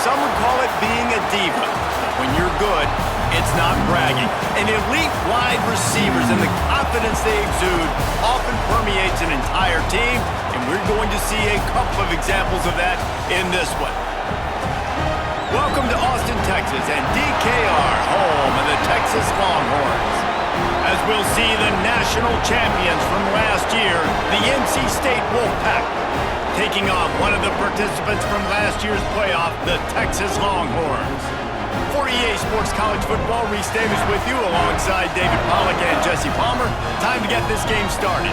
Some would call it being a diva. When you're good, it's not bragging. And elite wide receivers and the confidence they exude often permeates an entire team, and we're going to see a couple of examples of that in this one. Welcome to Austin, Texas, and DKR, home of the Texas Longhorns. As we'll see the national champions from last year, the NC State Wolfpack, taking on one of the participants from last year's playoff, the Texas Longhorns. For EA Sports College Football, Reese Davis with you alongside David Pollack and Jesse Palmer. Time to get this game started.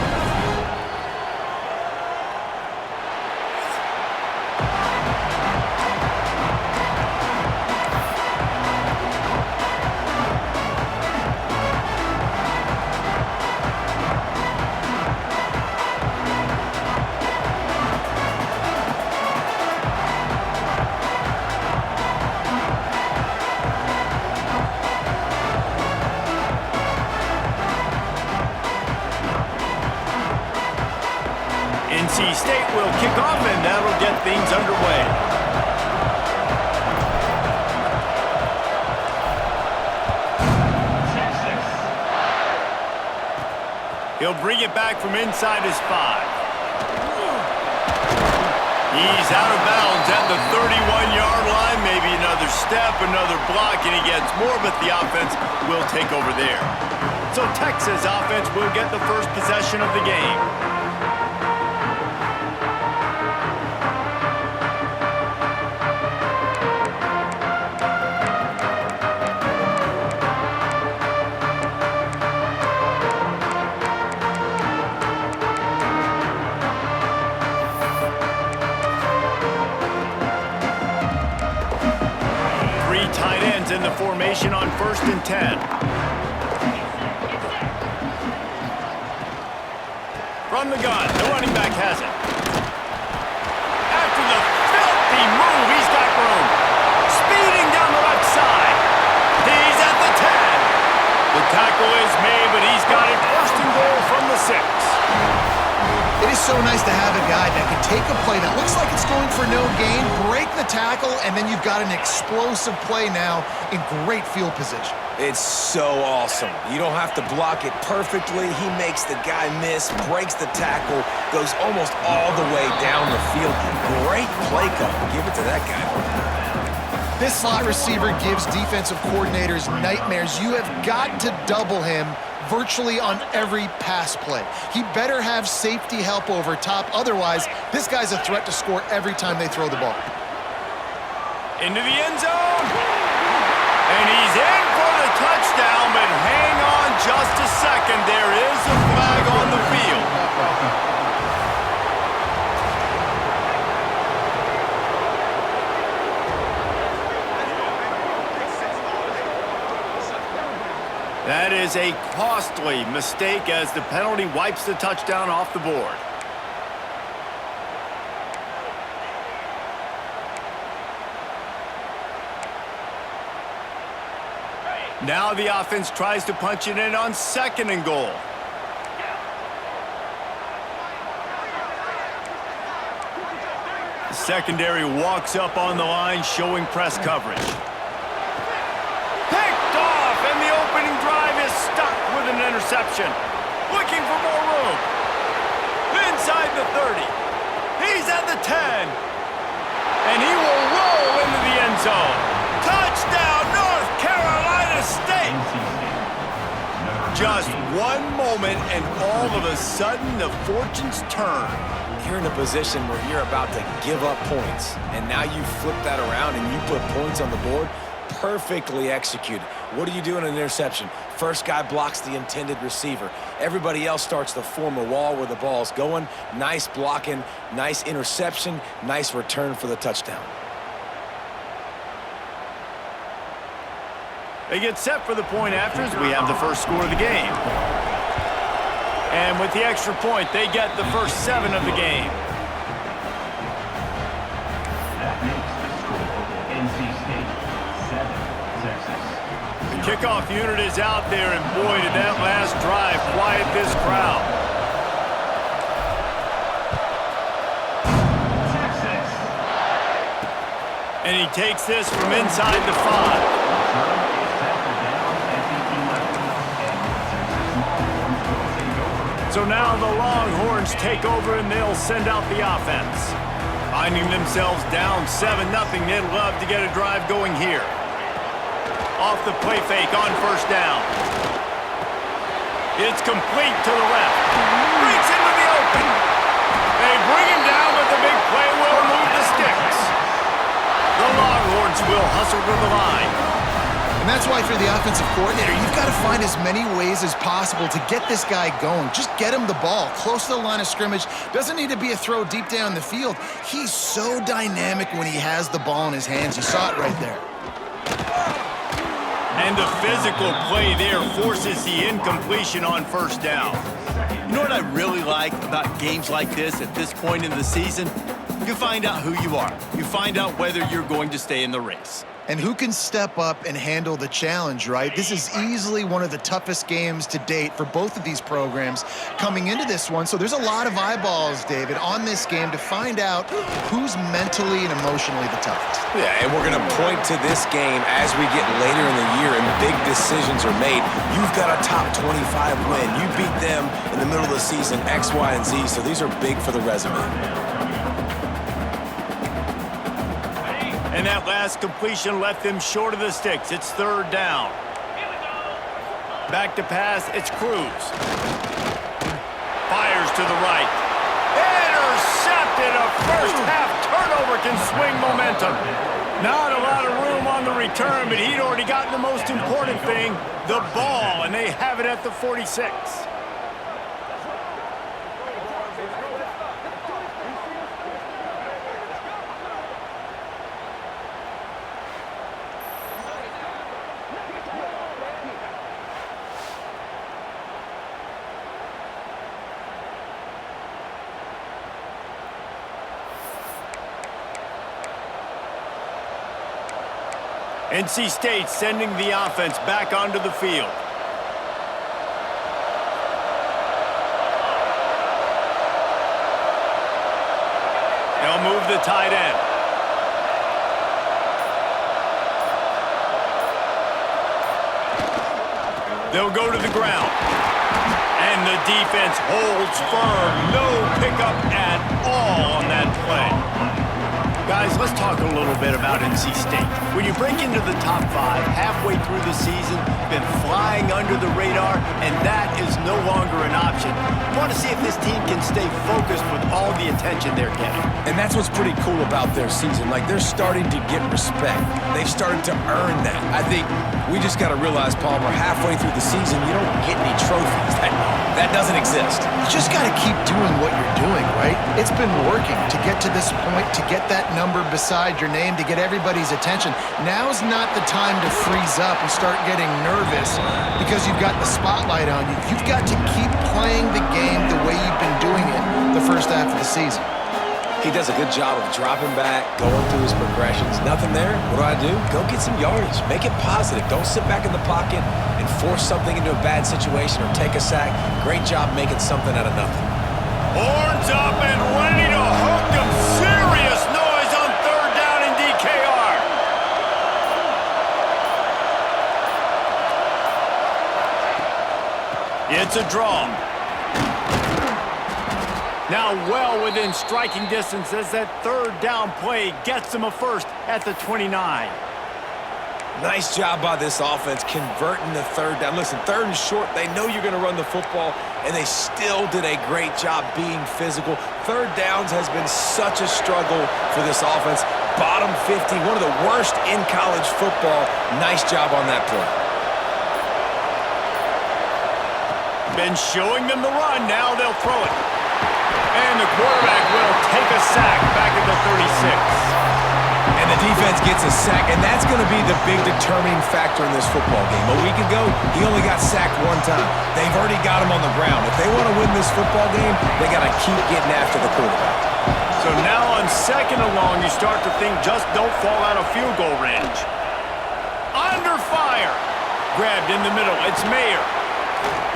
NC State will kick off, and that'll get things underway. He'll bring it back from inside his 5. He's out of bounds at the 31-yard line. Maybe another step, another block, and he gets more, but the offense will take over there. So Texas offense will get the first possession of the game. 3 tight ends in the formation on 1st and 10. From the gun, the running back has it. After the filthy move, he's got room. Speeding down the left side. He's at the 10. The tackle is made, but he's got it 1st and goal from the 6. It is so nice to have a guy that can take a play that looks like it's going for no gain, break the tackle, and then you've got an explosive play now in great field position. It's so awesome. You don't have to block it perfectly. He makes the guy miss, breaks the tackle, goes almost all the way down the field. Great play call. Give it to that guy. This slot receiver gives defensive coordinators nightmares. You have got to double him virtually on every pass play. He better have safety help over top. Otherwise, this guy's a threat to score every time they throw the ball. Into the end zone. And he's in for the touchdown, but hang on just a second. There is a flag on the field. That is a costly mistake as the penalty wipes the touchdown off the board. Now the offense tries to punch it in on 2nd and goal. The secondary walks up on the line, showing press coverage. Picked off, and the opening drive is stuck with an interception. Looking for more room. Inside the 30. He's at the 10. And he will roll into the end zone. Touchdown, North Carolina State! Just one moment, and all of a sudden, the fortunes turn. You're in a position where you're about to give up points, and now you flip that around and you put points on the board. Perfectly executed. What do you do in an interception? First guy blocks the intended receiver. Everybody else starts to form a wall where the ball's going. Nice blocking, nice interception, nice return for the touchdown. They get set for the point after as we have the first score of the game. And with the extra point, they get the first 7 of the game. That makes the score NC State 7, Texas. The kickoff unit is out there, and boy, did that last drive quiet this crowd. And he takes this from inside the 5. So now the Longhorns take over and they'll send out the offense. Finding themselves down 7-0, they'd love to get a drive going here. Off the play fake on first down. It's complete to the left. Breaks into the open. They bring him down, but the big play will move the sticks. The Longhorns will hustle to the line. And that's why for the offensive coordinator, you've got to find as many ways as possible to get this guy going. Just get him the ball close to the line of scrimmage. Doesn't need to be a throw deep down the field. He's so dynamic when he has the ball in his hands. You saw it right there. And the physical play there forces the incompletion on first down. You know what I really like about games like this at this point in the season? You find out who you are. You find out whether you're going to stay in the race. And who can step up and handle the challenge, right? This is easily one of the toughest games to date for both of these programs coming into this one. So there's a lot of eyeballs, David, on this game to find out who's mentally and emotionally the toughest. Yeah, and we're going to point to this game as we get later in the year and big decisions are made. You've got a top 25 win. You beat them in the middle of the season, X, Y, and Z. So these are big for the resume. And that last completion left them short of the sticks. It's third down. Back to pass, it's Cruz. Fires to the right. Intercepted. A first half turnover can swing momentum. Not a lot of room on the return, but he'd already gotten the most important thing, the ball, and they have it at the 46. NC State sending the offense back onto the field. They'll move the tight end. They'll go to the ground. And the defense holds firm. No pickup at all on that play. Guys, let's talk a little bit about NC State. When you break into the top 5 halfway through the season, been flying under the radar, and that is no longer an option. You want to see if this team can stay focused with all the attention they're getting. And that's what's pretty cool about their season. Like, they're starting to get respect. They've started to earn that. I think we just got to realize, Palmer, halfway through the season, you don't get any trophies. That doesn't exist. You just got to keep doing what you're doing, right? It's been working to get to this point, to get that number beside your name, to get everybody's attention. Now's not the time to freeze up and start getting nervous because you've got the spotlight on you. You've got to keep playing the game the way you've been doing it the first half of the season. He does a good job of dropping back, going through his progressions. Nothing there. What do? Go get some yardage. Make it positive. Don't sit back in the pocket and force something into a bad situation or take a sack. Great job making something out of nothing. Horns up and ready to hook them. Serious noise on third down in DKR. It's a draw. Now well within striking distance as that third down play gets them a first at the 29. Nice job by this offense converting the third down. Listen, third and short, they know you're going to run the football, and they still did a great job being physical. Third downs has been such a struggle for this offense. Bottom 50, one of the worst in college football. Nice job on that play. Been showing them the run, now they'll throw it. And the quarterback will take a sack back at the 36. And the defense gets a sack, and that's going to be the big determining factor in this football game. A week ago, he only got sacked one time. They've already got him on the ground. If they want to win this football game, they got to keep getting after the quarterback. So now on second and long, you start to think just don't fall out of field goal range. Under fire. Grabbed in the middle. It's Mayer.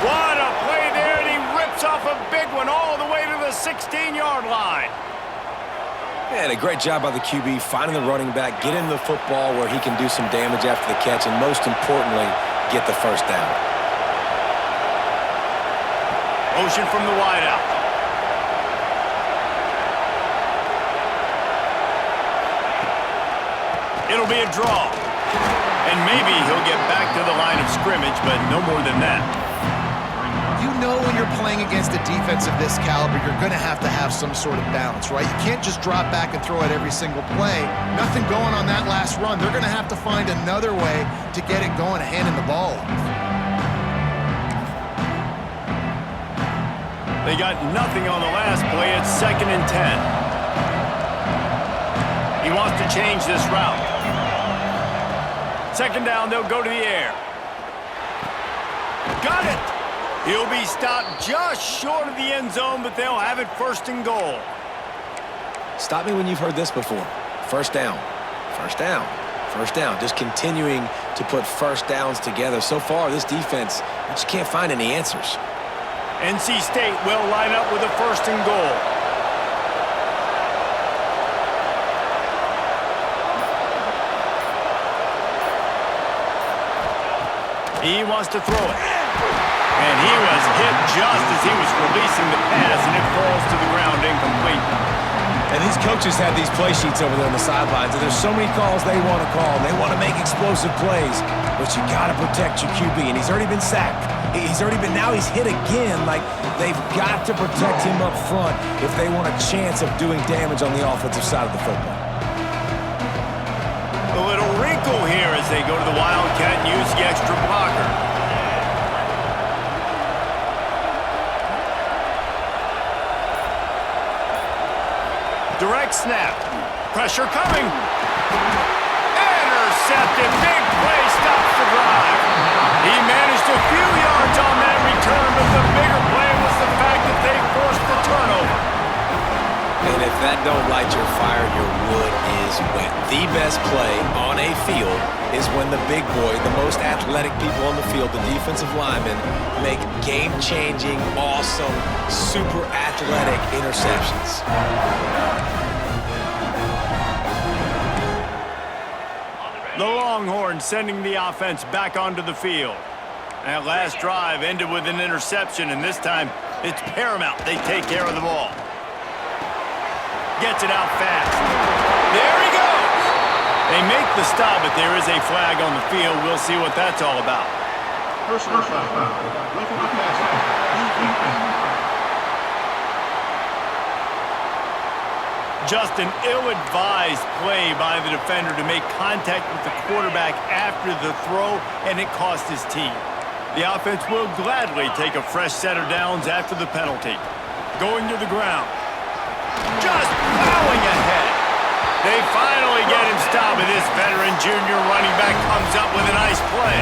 What a play there, and he rips off a big one all the way to the 16-yard line. And a great job by the QB, finding the running back, getting the football where he can do some damage after the catch, and most importantly, get the first down. Motion from the wideout. It'll be a draw. And maybe he'll get back to the line of scrimmage, but no more than that. You know when you're playing against a defense of this caliber, you're going to have some sort of balance, right? You can't just drop back and throw it every single play. Nothing going on that last run. They're going to have to find another way to get it going, handing the ball off. They got nothing on the last play. It's 2nd and 10. He wants to change this route. 2nd down, they'll go to the air. Got it! He'll be stopped just short of the end zone, but they'll have it 1st and goal. Stop me when you've heard this before. First down, first down, first down. Just continuing to put first downs together. So far, this defense, I just can't find any answers. NC State will line up with a 1st and goal. He wants to throw it. And he was hit just as he was releasing the pass, and it falls to the ground incomplete. And these coaches have these play sheets over there on the sidelines, and there's so many calls they want to call. They want to make explosive plays, but you got to protect your QB, and he's already been sacked. Now he's hit again. Like, they've got to protect him up front if they want a chance of doing damage on the offensive side of the football. A little wrinkle here as they go to the Wildcat and use the extra blocker. Direct snap. Pressure coming. Intercepted. Big play stops the drive. He managed a few yards on that return, but the bigger play was the fact that they forced the turnover. And if that don't light your fire, your wood is wet. The best play on a field is when the big boy, the most athletic people on the field, the defensive linemen, make game-changing, awesome, super athletic interceptions. The Longhorns sending the offense back onto the field. That last drive ended with an interception, and this time it's paramount they take care of the ball. Gets it out fast. There he goes! They make the stop, but there is a flag on the field. We'll see what that's all about. Personal foul. Just an ill-advised play by the defender to make contact with the quarterback after the throw, and it cost his team. The offense will gladly take a fresh set of downs after the penalty. Going to the ground. Just plowing ahead. They finally get him stopped, and this veteran junior running back comes up with a nice play.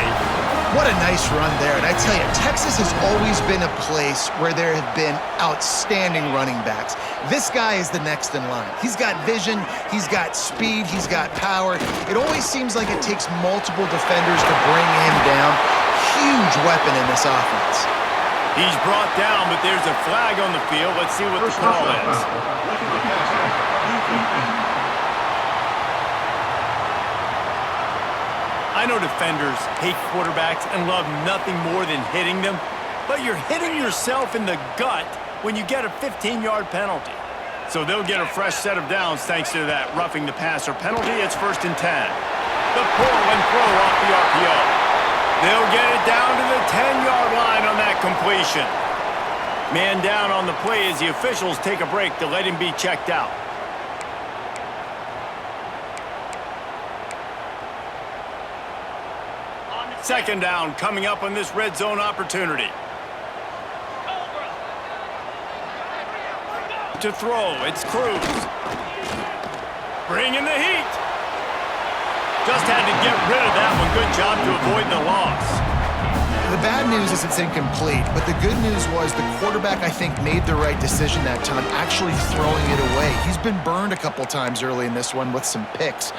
What a nice run there. And I tell you, Texas has always been a place where there have been outstanding running backs. This guy is the next in line. He's got vision, he's got speed, he's got power. It always seems like it takes multiple defenders to bring him down. Huge weapon in this offense. He's brought down, but there's a flag on the field. Let's see what the call is. I know defenders hate quarterbacks and love nothing more than hitting them, but you're hitting yourself in the gut when you get a 15-yard penalty. So they'll get a fresh set of downs thanks to that roughing the passer penalty. It's 1st and 10. The pull and throw off the RPO. They'll get it down to the 10-yard line on that completion. Man down on the play as the officials take a break to let him be checked out. Second down coming up on this red zone opportunity. To throw, it's Cruz. Bringing the heat. Just had to get rid of that one. Good job to avoid the loss. The bad news is it's incomplete, but the good news was the quarterback, I think, made the right decision that time, actually throwing it away. He's been burned a couple times early in this one with some picks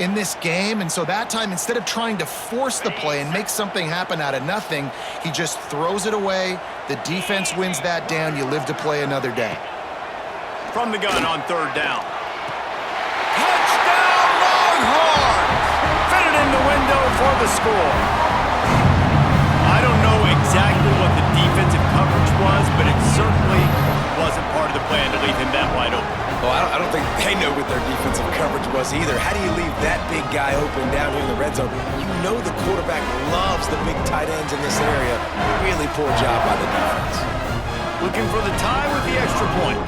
in this game, and so that time, instead of trying to force the play and make something happen out of nothing, he just throws it away. The defense wins that down. You live to play another day. From the gun on third down. score. I don't know exactly what the defensive coverage was, but it certainly wasn't part of the plan to leave him that wide open. Well, I don't think they know what their defensive coverage was either. How do you leave that big guy open down here in the red zone? You know the quarterback loves the big tight ends in this area. Really poor job by the defense. Looking for the tie with the extra point.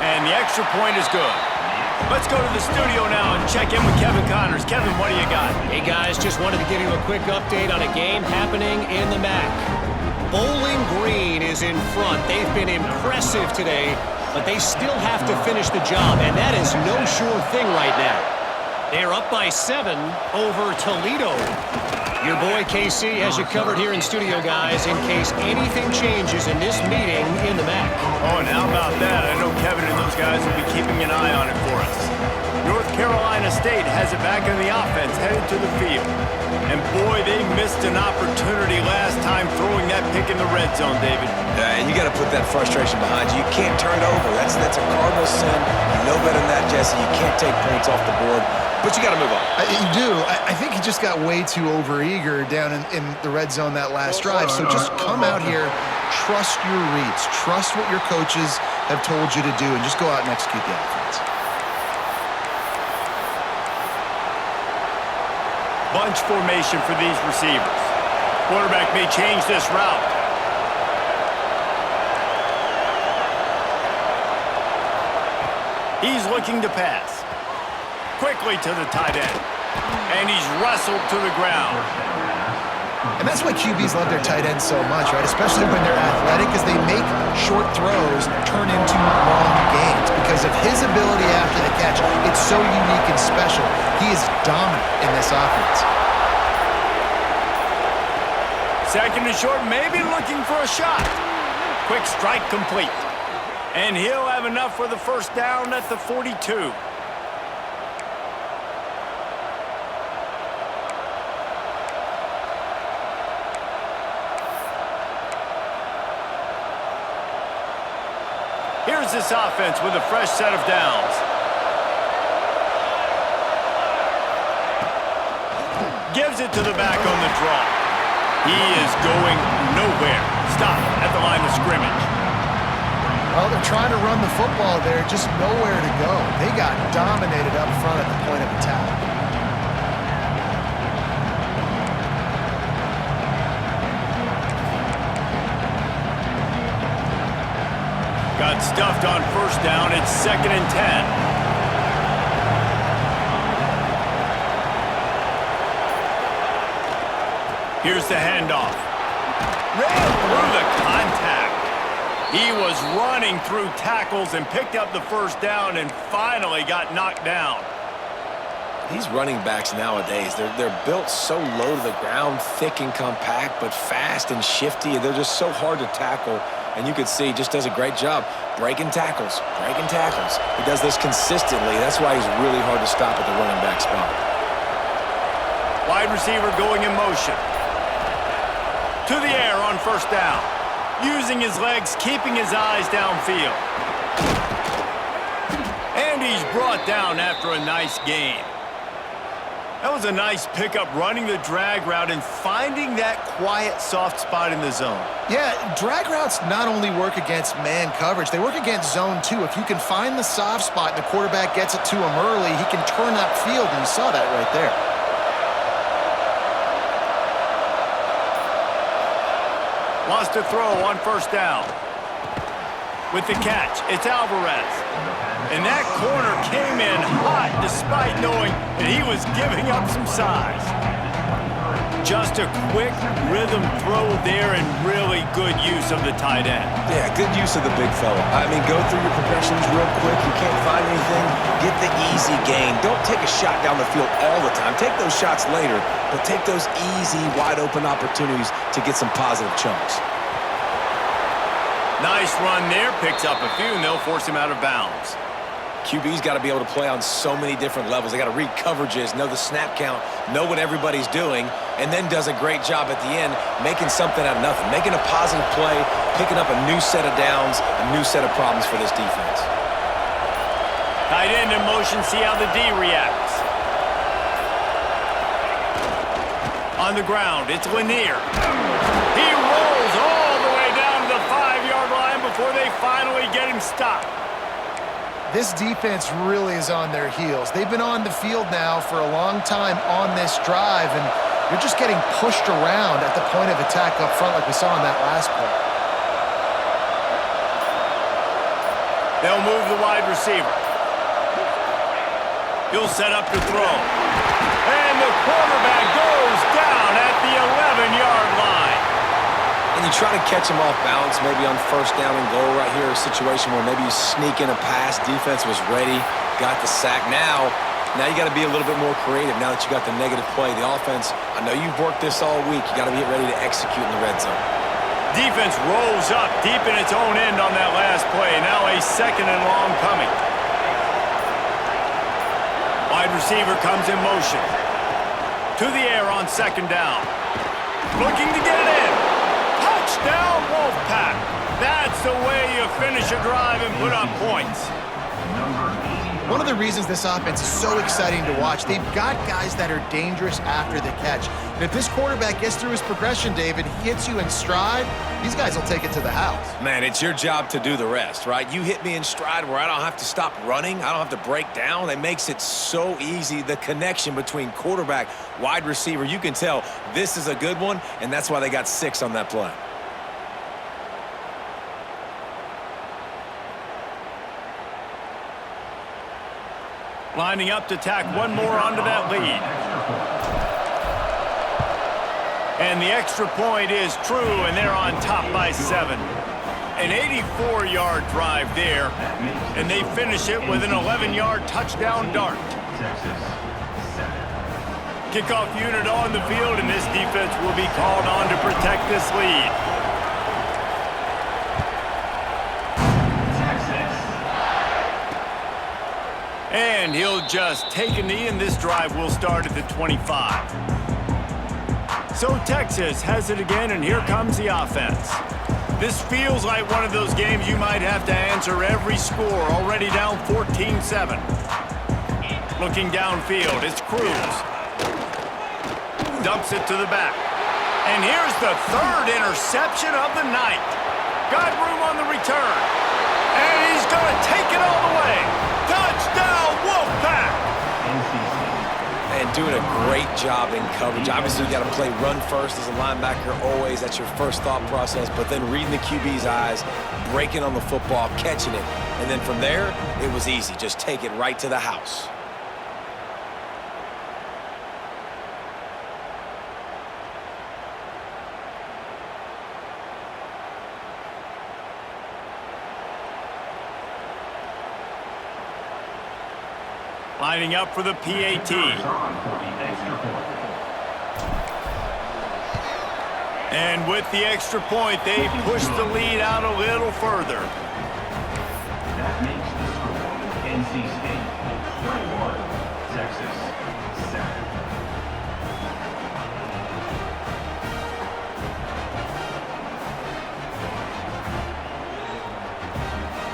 And the extra point is good. Let's go to the studio now and check in with Kevin Connors. Kevin, what do you got? Hey, guys, just wanted to give you a quick update on a game happening in the MAC. Bowling Green is in front. They've been impressive today, but they still have to finish the job, and that is no sure thing right now. They're up by 7 over Toledo. Your boy KC has you covered here in studio, guys, in case anything changes in this meeting in the MAC. Oh, and how about that? I know Kevin and those guys will be keeping an eye on it for us. North Carolina State has it back in the offense, headed to the field. And boy, they missed an opportunity last time throwing that pick in the red zone, David. And you got to put that frustration behind you. You can't turn it over. That's a cardinal sin. You know better than that, Jesse. You can't take points off the board, but you got to move on. You do. I think he just got way too overeager down in the red zone that last drive. So just come out here, trust your reads, trust what your coaches have told you to do, and just go out and execute the offense. Bunch formation for these receivers. Quarterback may change this route. He's looking to pass. Quickly to the tight end. And he's wrestled to the ground. And that's why QBs love their tight ends so much, right? Especially when they're athletic, because they make short throws turn into long gains. Because of his ability after the catch, it's so unique and special. He is dominant in this offense. Second and short, maybe looking for a shot. Quick strike complete. And he'll have enough for the first down at the 42. Here's this offense with a fresh set of downs. Gives it to the back on the draw. He is going nowhere. Stop at the line of scrimmage. Well, they're trying to run the football there, just nowhere to go. They got dominated up front at the point of attack. Got stuffed on first down. It's 2nd and 10. Here's the handoff. Ran through the contact. He was running through tackles and picked up the first down and finally got knocked down. These running backs nowadays, they're built so low to the ground, thick and compact, but fast and shifty. They're just so hard to tackle. And you can see he just does a great job breaking tackles, breaking tackles. He does this consistently. That's why he's really hard to stop at the running back spot. Wide receiver going in motion. To the air on first down. Using his legs, keeping his eyes downfield. And he's brought down after a nice gain. That was a nice pickup, running the drag route and finding that quiet, soft spot in the zone. Yeah, drag routes not only work against man coverage, they work against zone too. If you can find the soft spot and the quarterback gets it to him early, he can turn that field, and you saw that right there. Lost a throw on first down. With the catch, it's Alvarez. And that corner came in hot despite knowing that he was giving up some size. Just a quick rhythm throw there and really good use of the tight end. Yeah, good use of the big fella. I mean, go through your progressions real quick. You can't find anything, get the easy gain. Don't take a shot down the field all the time. Take those shots later, but take those easy, wide-open opportunities to get some positive chunks. Nice run there. Picks up a few, and they'll force him out of bounds. QB's got to be able to play on so many different levels. They got to read coverages, know the snap count, know what everybody's doing, and then does a great job at the end making something out of nothing, making a positive play, picking up a new set of downs, a new set of problems for this defense. Tight end in motion, see how the D reacts. On the ground, it's Lanier. He rolls all the way down to the 5-yard line before they finally get him stopped. This defense really is on their heels. They've been on the field now for a long time on this drive, and they're just getting pushed around at the point of attack up front like we saw in that last play. They'll move the wide receiver. He'll set up to throw. And the quarterback goes down at the 11-yard line. And you try to catch him off balance, maybe on first down and goal right here, a situation where maybe you sneak in a pass, defense was ready, got the sack. Now you got to be a little bit more creative now that you got the negative play. The offense, I know you've worked this all week. You got to get ready to execute in the red zone. Defense rolls up deep in its own end on that last play. Now a 2nd and long coming. Wide receiver comes in motion. To the air on 2nd down. Looking to get it in. Touchdown, Wolfpack. That's the way you finish a drive and put up points. One of the reasons this offense is so exciting to watch, they've got guys that are dangerous after the catch. And if this quarterback gets through his progression, David, he hits you in stride, these guys will take it to the house. Man, it's your job to do the rest, right? You hit me in stride where I don't have to stop running. I don't have to break down. It makes it so easy, the connection between quarterback, wide receiver. You can tell this is a good one, and that's why they got 6 on that play. Lining up to tack one more onto that lead. And the extra point is true, and they're on top by 7. An 84-yard drive there, and they finish it with an 11-yard touchdown dart. Kickoff unit on the field, and this defense will be called on to protect this lead. And he'll just take a knee, and this drive will start at the 25. So Texas has it again, and here comes the offense. This feels like one of those games you might have to answer every score, already down 14-7. Looking downfield, it's Cruz. Dumps it to the back. And here's the 3rd interception of the night. Got room on the return. And he's going to take it all the way. Touchdown, Wolfpack! And doing a great job in coverage. Obviously, you got to play run first as a linebacker always. That's your first thought process. But then reading the QB's eyes, breaking on the football, catching it. And then from there, it was easy. Just take it right to the house. Lining up for the PAT. And with the extra point, they push the lead out a little further. That makes the score NC State 21, Texas 7.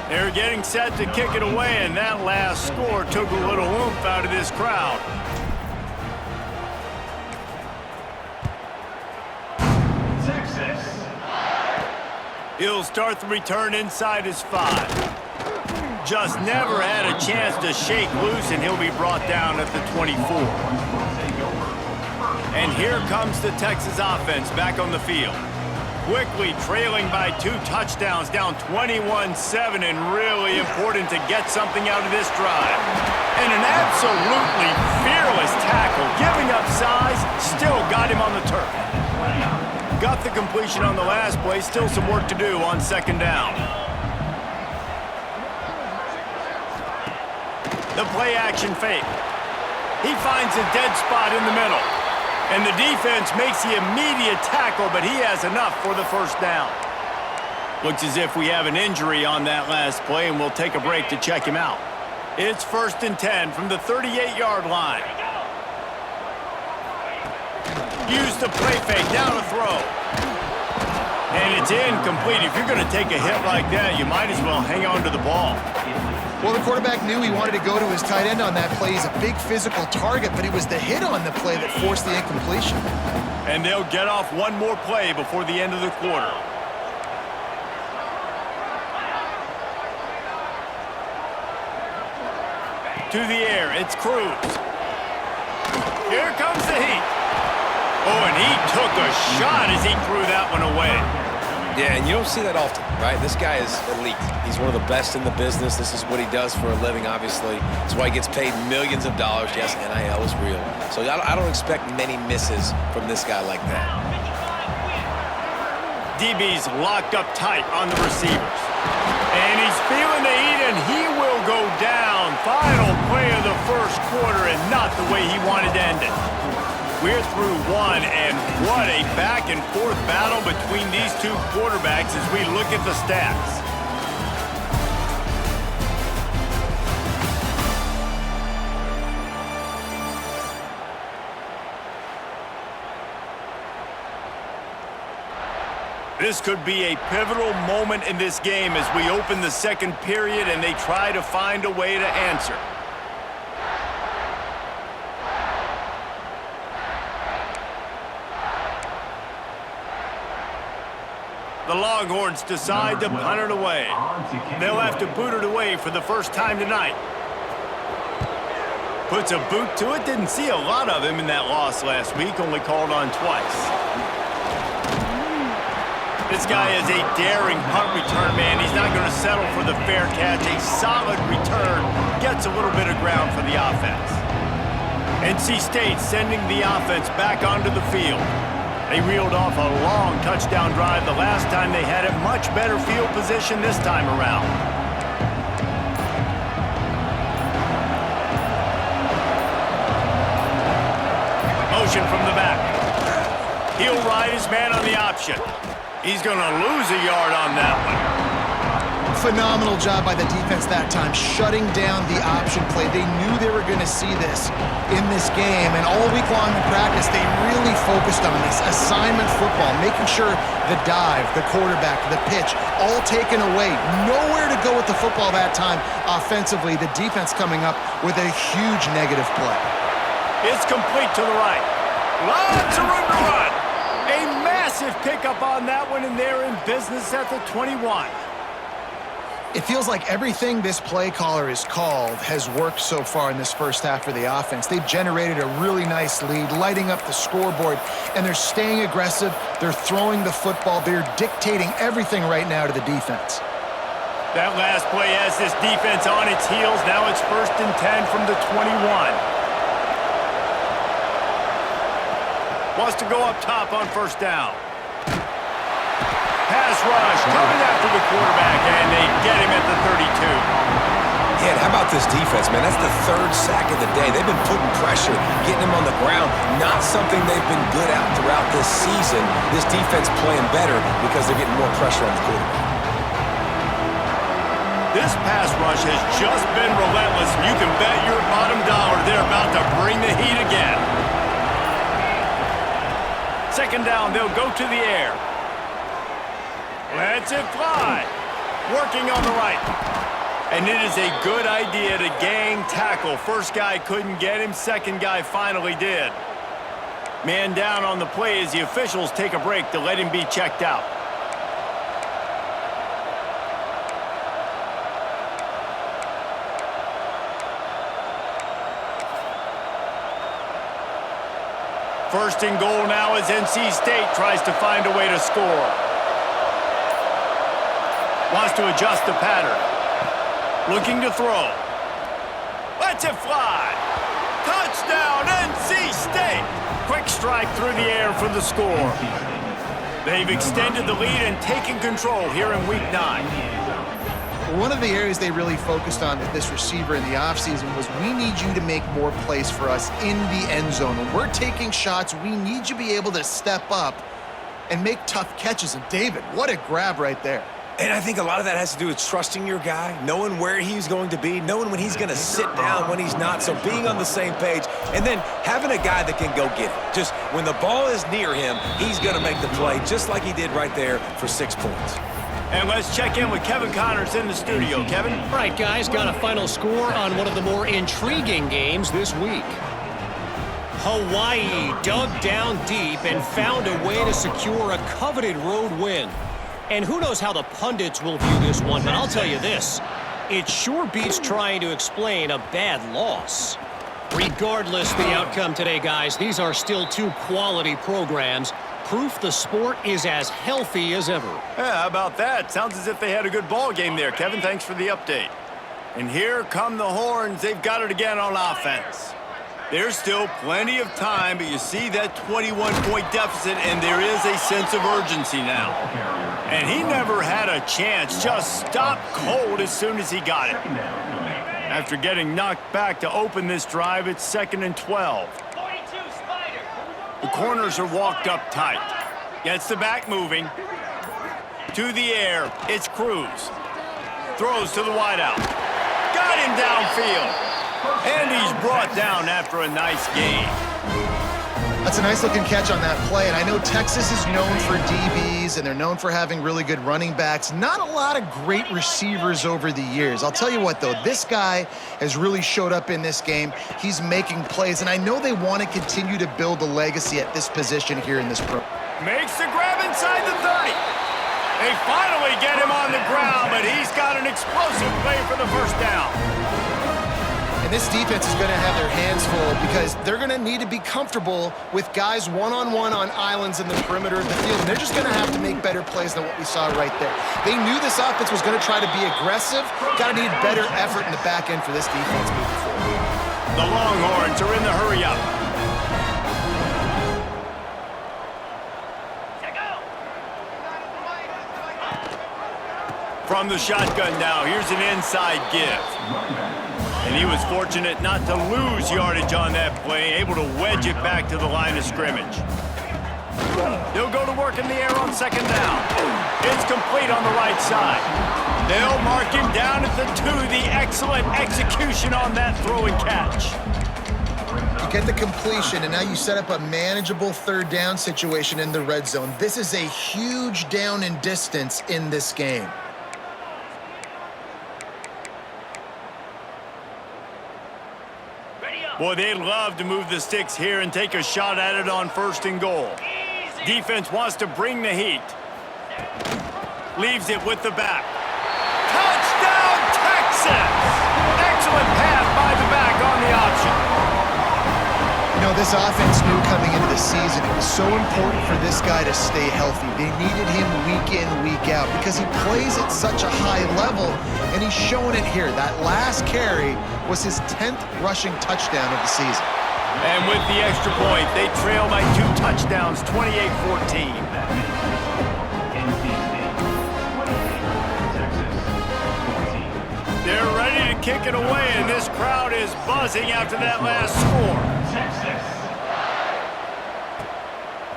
They're getting set to kick it away, and that last score took a little oomph out of this crowd. Texas. He'll start the return inside his 5. Just never had a chance to shake loose, and he'll be brought down at the 24. And here comes the Texas offense back on the field. Quickly trailing by 2 touchdowns, down 21-7, and really important to get something out of this drive. And an absolutely fearless tackle, giving up size, still got him on the turf. Got the completion on the last play, still some work to do on 2nd down. The play action fake. He finds a dead spot in the middle. And the defense makes the immediate tackle, but he has enough for the 1st down. Looks as if we have an injury on that last play, and we'll take a break to check him out. It's 1st and 10 from the 38-yard line. Use the play fake, down to throw. And it's incomplete. If you're going to take a hit like that, you might as well hang on to the ball. Well, the quarterback knew he wanted to go to his tight end on that play. He's a big physical target, but it was the hit on the play that forced the incompletion. And they'll get off one more play before the end of the quarter. To the air, it's Cruz. Here comes the heat. Oh, and he took a shot as he threw that one away. Yeah, and you don't see that often, right? This guy is elite. He's one of the best in the business. This is what he does for a living, obviously. That's why he gets paid millions of dollars. Yes, NIL is real. So I don't expect many misses from this guy like that. DB's locked up tight on the receivers. And he's feeling the heat, and he will go down. Final play of the first quarter, and not the way he wanted to end it. We're through one, and what a back-and-forth battle between these two quarterbacks as we look at the stats. This could be a pivotal moment in this game as we open the second period and they try to find a way to answer. The Longhorns decide to punt it away. They'll have to boot it away for the first time tonight. Puts a boot to it. Didn't see a lot of him in that loss last week. Only called on twice. This guy is a daring punt return man. He's not going to settle for the fair catch. A solid return. Gets a little bit of ground for the offense. NC State sending the offense back onto the field. They reeled off a long touchdown drive the last time they had it. Much better field position this time around. Motion from the back. He'll ride his man on the option. He's going to lose a yard on that one. Phenomenal job by the defense that time, shutting down the option play. They knew they were going to see this in this game, and all week long in practice, they really focused on this assignment football, making sure the dive, the quarterback, the pitch, all taken away. Nowhere to go with the football that time offensively. The defense coming up with a huge negative play. It's complete to the right. Lots of room to run. A massive pickup on that one, and they're in business at the 21. It feels like everything this play caller has called has worked so far in this first half for the offense. They've generated a really nice lead, lighting up the scoreboard, and they're staying aggressive. They're throwing the football. They're dictating everything right now to the defense. That last play has this defense on its heels. Now it's 1st and 10 from the 21. Wants to go up top on first down. Pass rush coming after the quarterback, and they get him at the 32. Yeah, and how about this defense, man? That's the 3rd sack of the day. They've been putting pressure, getting him on the ground. Not something they've been good at throughout this season. This defense playing better because they're getting more pressure on the quarterback. This pass rush has just been relentless. You can bet your bottom dollar they're about to bring the heat again. 2nd down, they'll go to the air. Lets it fly. Working on the right. And it is a good idea to gang tackle. First guy couldn't get him. Second guy finally did. Man down on the play as the officials take a break to let him be checked out. First and goal now as NC State tries to find a way to score. Wants to adjust the pattern. Looking to throw. Lets it fly. Touchdown, NC State. Quick strike through the air for the score. They've extended the lead and taken control here in Week 9. One of the areas they really focused on with this receiver in the offseason was we need you to make more plays for us in the end zone. When we're taking shots, we need you to be able to step up and make tough catches. And David, what a grab right there. And I think a lot of that has to do with trusting your guy, knowing where he's going to be, knowing when he's going to sit down, when he's not, so being on the same page, and then having a guy that can go get it. Just when the ball is near him, he's going to make the play, just like he did right there for 6 points. And let's check in with Kevin Connors in the studio. Kevin? All right, guys, got a final score on one of the more intriguing games this week. Hawaii dug down deep and found a way to secure a coveted road win. And who knows how the pundits will view this one, but I'll tell you this. It sure beats trying to explain a bad loss. Regardless the outcome today, guys, these are still two quality programs. Proof the sport is as healthy as ever. Yeah, how about that? Sounds as if they had a good ball game there, Kevin. Thanks for the update. And here come the Horns. They've got it again on offense. There's still plenty of time, but you see that 21-point deficit, and there is a sense of urgency now. And he never had a chance. Just stopped cold as soon as he got it. After getting knocked back to open this drive, it's 2nd and 12. The corners are walked up tight. Gets the back moving. To the air, it's Cruz. Throws to the wideout. Got him downfield. And he's brought down after a nice game. That's a nice-looking catch on that play, and I know Texas is known for DBs, and they're known for having really good running backs. Not a lot of great receivers over the years. I'll tell you what, though, this guy has really showed up in this game. He's making plays, and I know they want to continue to build a legacy at this position here in this program. Makes the grab inside the 30. They finally get him on the ground, but he's got an explosive play for the first down. And this defense is going to have their hands full because they're going to need to be comfortable with guys one-on-one on islands in the perimeter of the field. And they're just going to have to make better plays than what we saw right there. They knew this offense was going to try to be aggressive. Got to need better effort in the back end for this defense moving forward. The Longhorns are in the hurry-up. From the shotgun now, here's an inside give. And he was fortunate not to lose yardage on that play, able to wedge it back to the line of scrimmage. They'll go to work in the air on 2nd down. It's complete on the right side. They'll mark him down at the 2. The excellent execution on that throw and catch. You get the completion, and now you set up a manageable 3rd down situation in the red zone. This is a huge down in distance in this game. Boy, they'd love to move the sticks here and take a shot at it on 1st and goal. Defense wants to bring the heat. Leaves it with the back. Touchdown, Texas! Excellent pass by the back on the option. You know, this offense knew coming into the season it was so important for this guy to stay healthy. They needed him week in, week out because he plays at such a high level, and he's showing it here. That last carry was his 10th rushing touchdown of the season. And with the extra point, they trail by 2 touchdowns, 28-14. They're ready to kick it away, and this crowd is buzzing after that last score.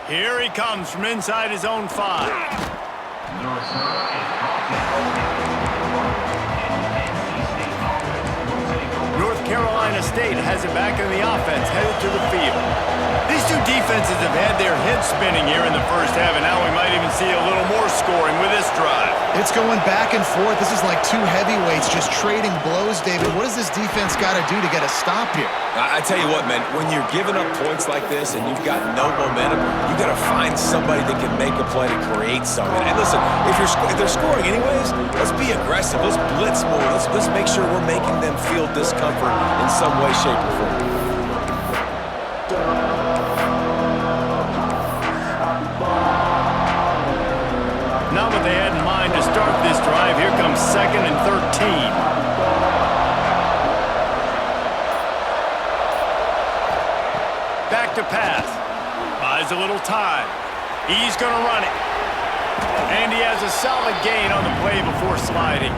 Here he comes from inside his own 5. North Carolina State has it back in the offense, headed to the field. These two defenses have had their heads spinning here in the first half, and now we might even see a little more scoring with this drive. It's going back and forth. This is like two heavyweights just trading blows, David. What does this defense got to do to get a stop here? I tell you what, man, when you're giving up points like this and you've got no momentum, you got to find somebody that can make a play to create something. And listen, if they're scoring anyways, let's be aggressive. Let's blitz more. Let's make sure we're making them feel discomfort in some way, shape, or form. Not what they had in mind to start this drive. Here comes 2nd and 13. Back to pass. Buys a little time. He's going to run it. And he has a solid gain on the play before sliding.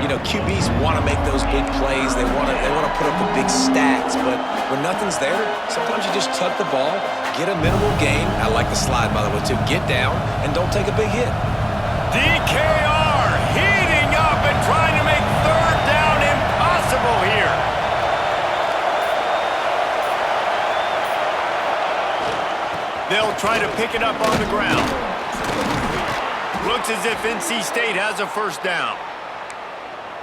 You know, QBs want to make those big plays. They want to put up the big stats. But when nothing's there, sometimes you just tuck the ball, get a minimal gain. I like the slide, by the way, too. Get down and don't take a big hit. DKR heating up and trying to make 3rd down impossible here. They'll try to pick it up on the ground. Looks as if NC State has a first down.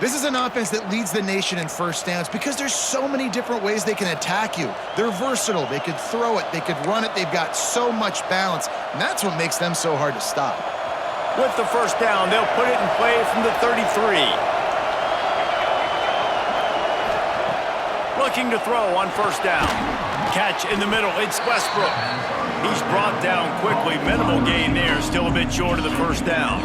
This is an offense that leads the nation in first downs because there's so many different ways they can attack you. They're versatile. They could throw it. They could run it. They've got so much balance, and that's what makes them so hard to stop. With the first down, they'll put it in play from the 33. Looking to throw on first down. Catch in the middle. It's Westbrook. He's brought down quickly. Minimal gain there. Still a bit short of the first down.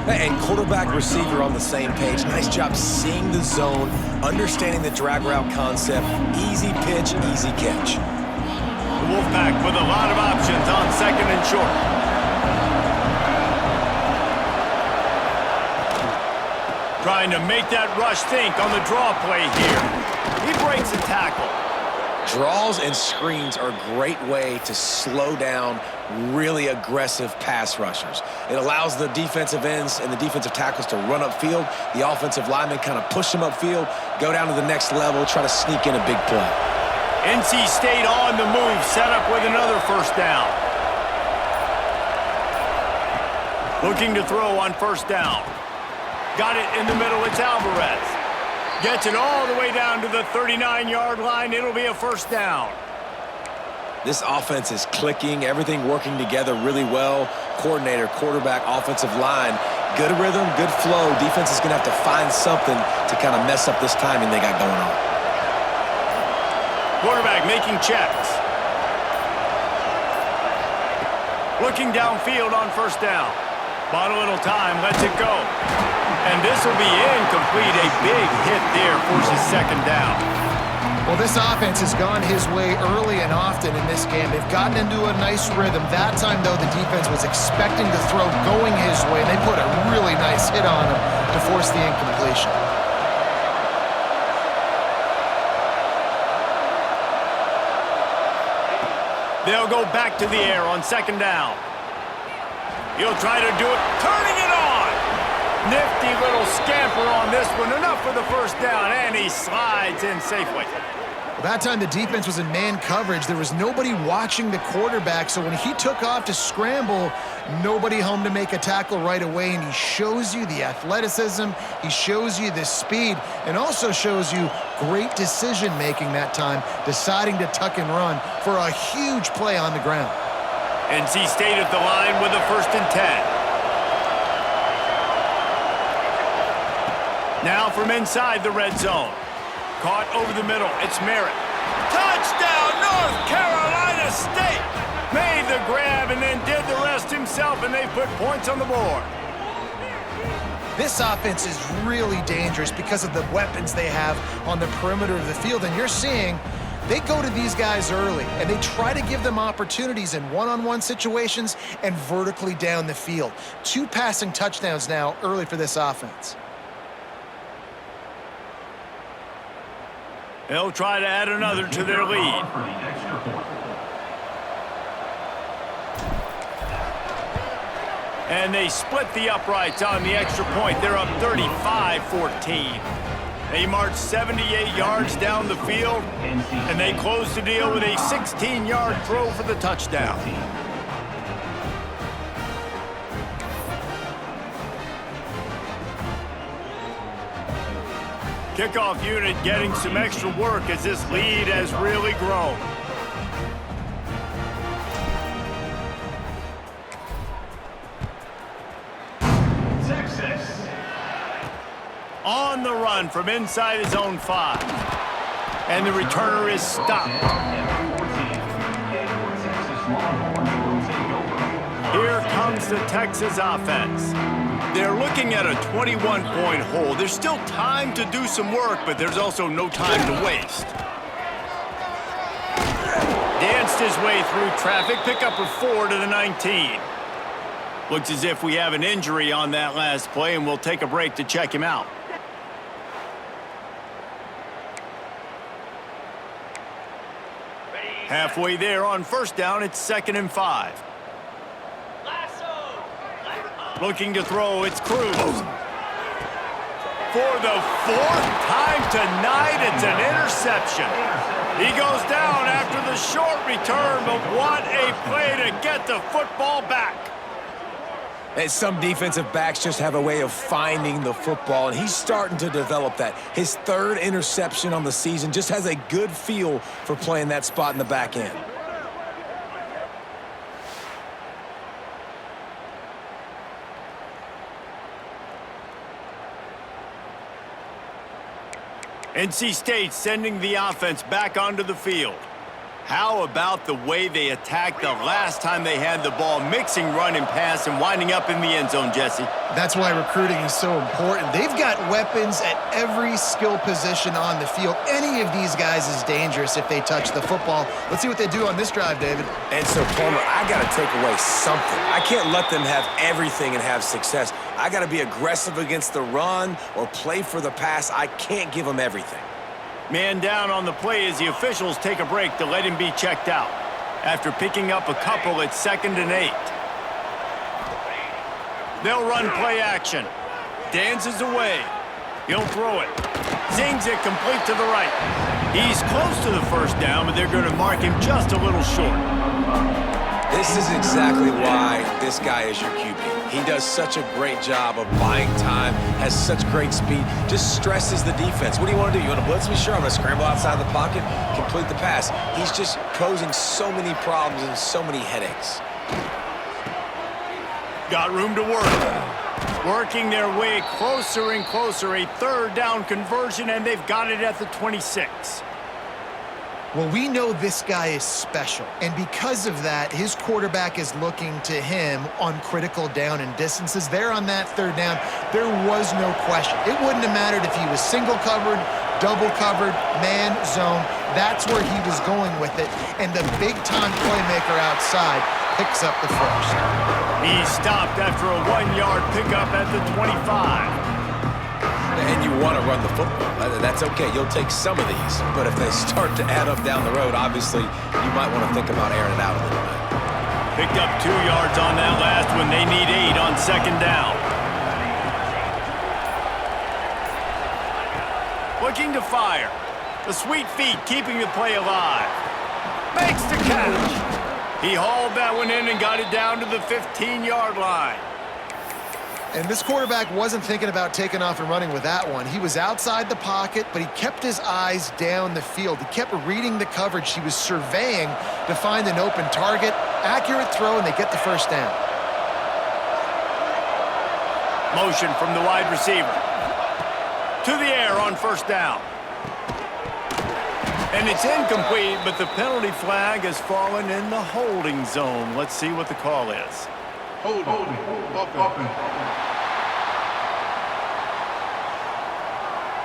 And quarterback receiver on the same page. Nice job seeing the zone, understanding the drag route concept. Easy pitch, easy catch. The Wolfpack with a lot of options on second and short. Trying to make that rush think on the draw play here. He breaks a tackle. Draws and screens are a great way to slow down really aggressive pass rushers. It allows the defensive ends and the defensive tackles to run upfield. The offensive linemen kind of push them upfield, go down to the next level, try to sneak in a big play. NC State on the move, set up with another first down. Looking to throw on first down. Got it in the middle, it's Alvarez. Gets it all the way down to the 39-yard line. It'll be a first down. This offense is clicking, everything working together really well. Coordinator, quarterback, offensive line. Good rhythm, good flow. Defense is going to have to find something to kind of mess up this timing they got going on. Quarterback making checks. Looking downfield on first down. Bought a little time, lets it go. And this will be incomplete. A big hit there, forces second down. Well, this offense has gone his way early and often in this game. They've gotten into a nice rhythm. That time, though, the defense was expecting the throw going his way, and they put a really nice hit on him to force the incompletion. They'll go back to the air on second down. He'll try to do it, turning it on. Nifty little scamper on this one. Enough for the first down, and he slides in safely. Well, that time the defense was in man coverage. There was nobody watching the quarterback, so when he took off to scramble, nobody home to make a tackle right away, and he shows you the athleticism, he shows you the speed, and also shows you great decision-making that time, deciding to tuck and run for a huge play on the ground. NC State at the line with a 1st and 10. Now from inside the red zone. Caught over the middle. It's Merritt. Touchdown, North Carolina State! Made the grab and then did the rest himself, and they put points on the board. This offense is really dangerous because of the weapons they have on the perimeter of the field, and you're seeing they go to these guys early, and they try to give them opportunities in one-on-one situations and vertically down the field. 2 passing touchdowns now early for this offense. They'll try to add another to their lead. And they split the uprights on the extra point. They're up 35-14. They march 78 yards down the field, and they close the deal with a 16-yard throw for the touchdown. Kickoff unit getting some extra work as this lead has really grown. Texas. On the run from inside his own 5. And the returner is stopped. Here comes the Texas offense. They're looking at a 21-point hole. There's still time to do some work, but there's also no time to waste. Danced his way through traffic, pick up a 4 to the 19. Looks as if we have an injury on that last play, and we'll take a break to check him out. Halfway there on first down, it's 2nd and 5. Looking to throw, it's Cruz. For the 4th time tonight, it's an interception. He goes down after the short return, but what a play to get the football back. And some defensive backs just have a way of finding the football, and he's starting to develop that. His third interception on the season, just has a good feel for playing that spot in the back end. NC State sending the offense back onto the field. How about the way they attacked the last time they had the ball, mixing run and pass and winding up in the end zone, Jesse? That's why recruiting is so important. They've got weapons at every skill position on the field. Any of these guys is dangerous if they touch the football. Let's see what they do on this drive, David. And so, Palmer, I got to take away something. I can't let them have everything and have success. I got to be aggressive against the run or play for the pass. I can't give them everything. Man down on the play as the officials take a break to let him be checked out. After picking up a couple at 2nd and 8. They'll run play action. Dances away. He'll throw it. Zings it complete to the right. He's close to the first down, but they're going to mark him just a little short. This is exactly why this guy is your QB. He does such a great job of buying time, has such great speed, just stresses the defense. What do you want to do? You want to blitz me? Sure, I'm going to scramble outside the pocket, complete the pass. He's just posing so many problems and so many headaches. Got room to work. Working their way closer and closer. A 3rd down conversion, and they've got it at the 26. Well, we know this guy is special, and because of that, his quarterback is looking to him on critical down and distances. There on that 3rd down, there was no question. It wouldn't have mattered if he was single covered, double covered, man, zone. That's where he was going with it, and the big-time playmaker outside picks up the first. He stopped after a 1-yard pickup at the 25. And you want to run the football. That's okay. You'll take some of these. But if they start to add up down the road, obviously, you might want to think about airing it out a little bit. Picked up 2 yards on that last one. They need 8 on 2nd down. Looking to fire. The sweet feet keeping the play alive. Makes the catch. He hauled that one in and got it down to the 15-yard line. And this quarterback wasn't thinking about taking off and running with that one. He was outside the pocket, but he kept his eyes down the field. He kept reading the coverage. He was surveying to find an open target. Accurate throw, and they get the first down. Motion from the wide receiver. To the air on 1st down. And it's incomplete, but the penalty flag has fallen in the holding zone. Let's see what the call is. Holding.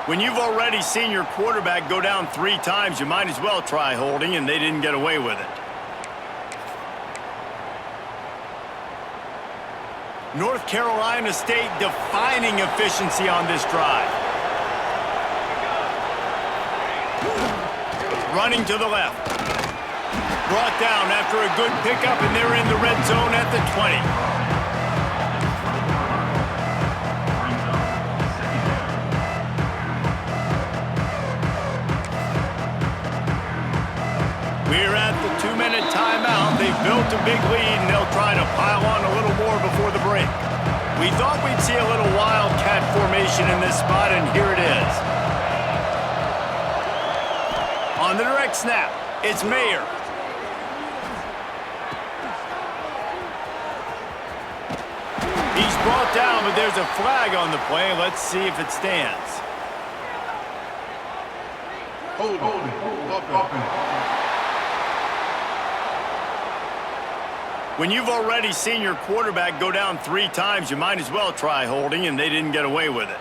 When you've already seen your quarterback go down 3 times, you might as well try holding, and they didn't get away with it. North Carolina State defining efficiency on this drive. Running to the left. Brought down after a good pickup, and they're in the red zone at the 20. We're at the 2-minute timeout. They've built a big lead, and they'll try to pile on a little more before the break. We thought we'd see a little wildcat formation in this spot, and here it is. On the direct snap, it's Mayer. He's brought down, but there's a flag on the play. Let's see if it stands. Holding. When you've already seen your quarterback go down 3 times, you might as well try holding, and they didn't get away with it.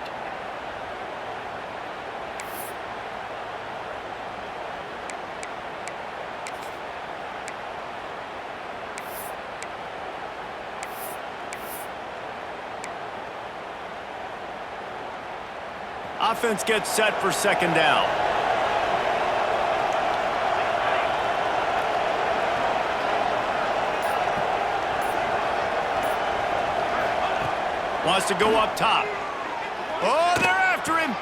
Offense gets set for 2nd down. Wants to go up top. Oh, they're after him.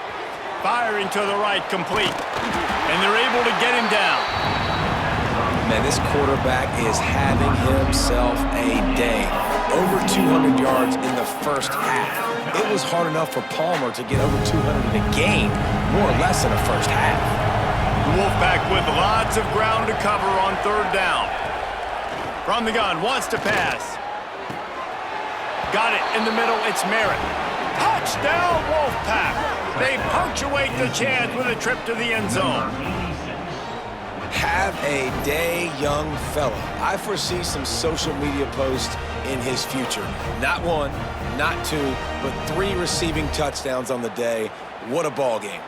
Firing to the right, complete. And they're able to get him down. Man, this quarterback is having himself a day. over 200 yards in the first half. It was hard enough for Palmer to get over 200 in a game, more or less in the first half. The Wolfpack with lots of ground to cover on third down. From the gun, wants to pass. Got it in the middle, it's Merritt. Touchdown, Wolfpack! They punctuate the chance with a trip to the end zone. Have a day, young fella. I foresee some social media posts in his future. Not one, not two, but 3 receiving touchdowns on the day. What a ball game.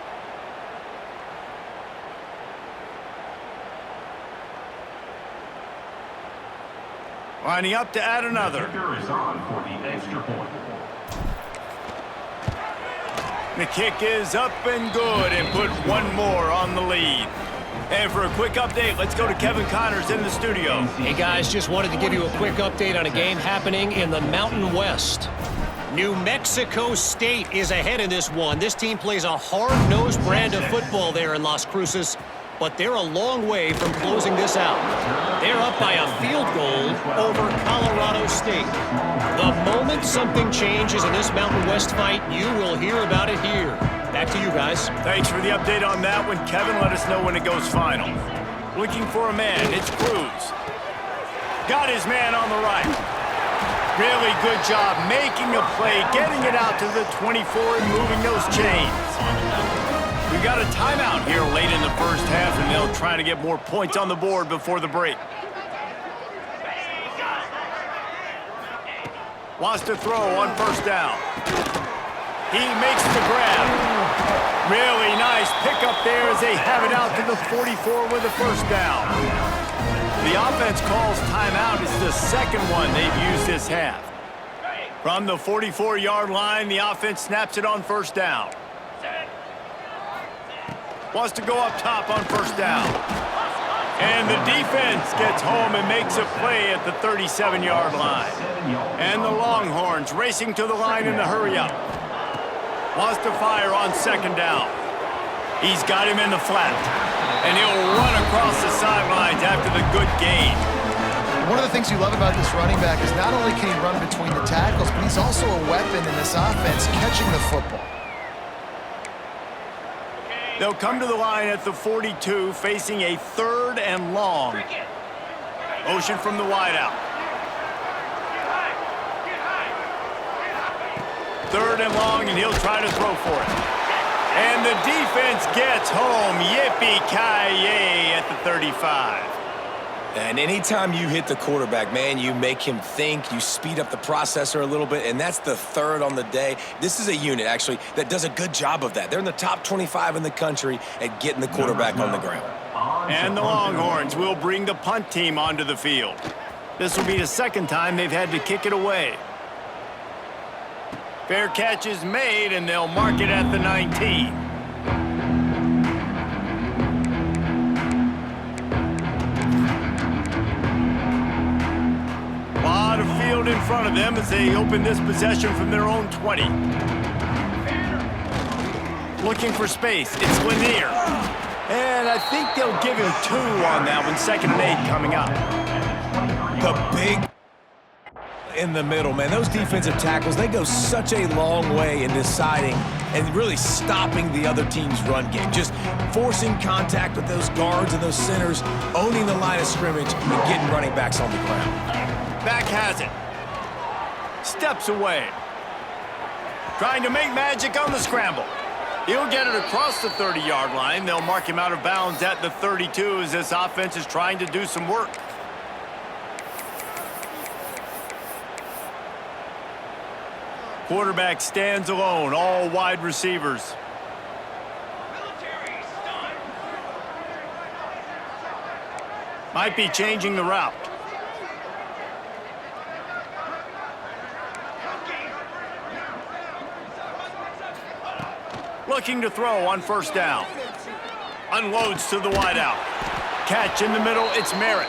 Lining up to add another. Kicker is on for the extra point. The kick is up and good and put one more on the lead. And for a quick update, let's go to Kevin Connors in the studio. Hey guys, just wanted to give you a quick update on a game happening in the Mountain West. New Mexico State is ahead in this one. This team plays a hard-nosed brand of football there in Las Cruces, but they're a long way from closing this out. They're up by a field goal over Colorado State. The moment something changes in this Mountain West fight, you will hear about it here. Back to you guys. Thanks for the update on that one, Kevin. Let us know when it goes final. Looking for a man, it's Cruz. Got his man on the right. Really good job making a play, getting it out to the 24 and moving those chains. We got a timeout here late in the first half, and they'll try to get more points on the board before the break. Wants to throw on first down. He makes the grab. Really nice pickup there as they have it out to the 44 with a first down. The offense calls timeout. It's the second one they've used this half. From the 44-yard line, the offense snaps it on first down. Wants to go up top on first down. And the defense gets home and makes a play at the 37-yard line. And the Longhorns racing to the line in the hurry-up. Wants to fire on second down. He's got him in the flat. And he'll run across the sidelines after the good gain. One of the things you love about this running back is not only can he run between the tackles, but he's also a weapon in this offense catching the football. They'll come to the line at the 42, facing a third and long. Motion from the wideout. Third and long, and he'll try to throw for it. And the defense gets home. Yippee-ki-yay at the 35. And anytime you hit the quarterback, man, you make him think, you speed up the processor a little bit, and that's the third on the day. This is a unit, actually, that does a good job of that. They're in the top 25 in the country at getting the quarterback on the ground. And the Longhorns will bring the punt team onto the field. This will be the second time they've had to kick it away. Fair catch is made, and they'll mark it at the 19. A lot of field in front of them as they open this possession from their own 20. Looking for space. It's Lanier. And I think they'll give him 2 on that one. 2nd and 8 coming up. The big in the middle, man. Those defensive tackles, they go such a long way in deciding and really stopping the other team's run game. Just forcing contact with those guards and those centers, owning the line of scrimmage, and getting running backs on the ground. Back has it. Steps away. Trying to make magic on the scramble. He'll get it across the 30-yard line. They'll mark him out of bounds at the 32 as this offense is trying to do some work. Quarterback stands alone, all wide receivers. Might be changing the route. Looking to throw on first down. Unloads to the wideout. Catch in the middle, it's Merritt.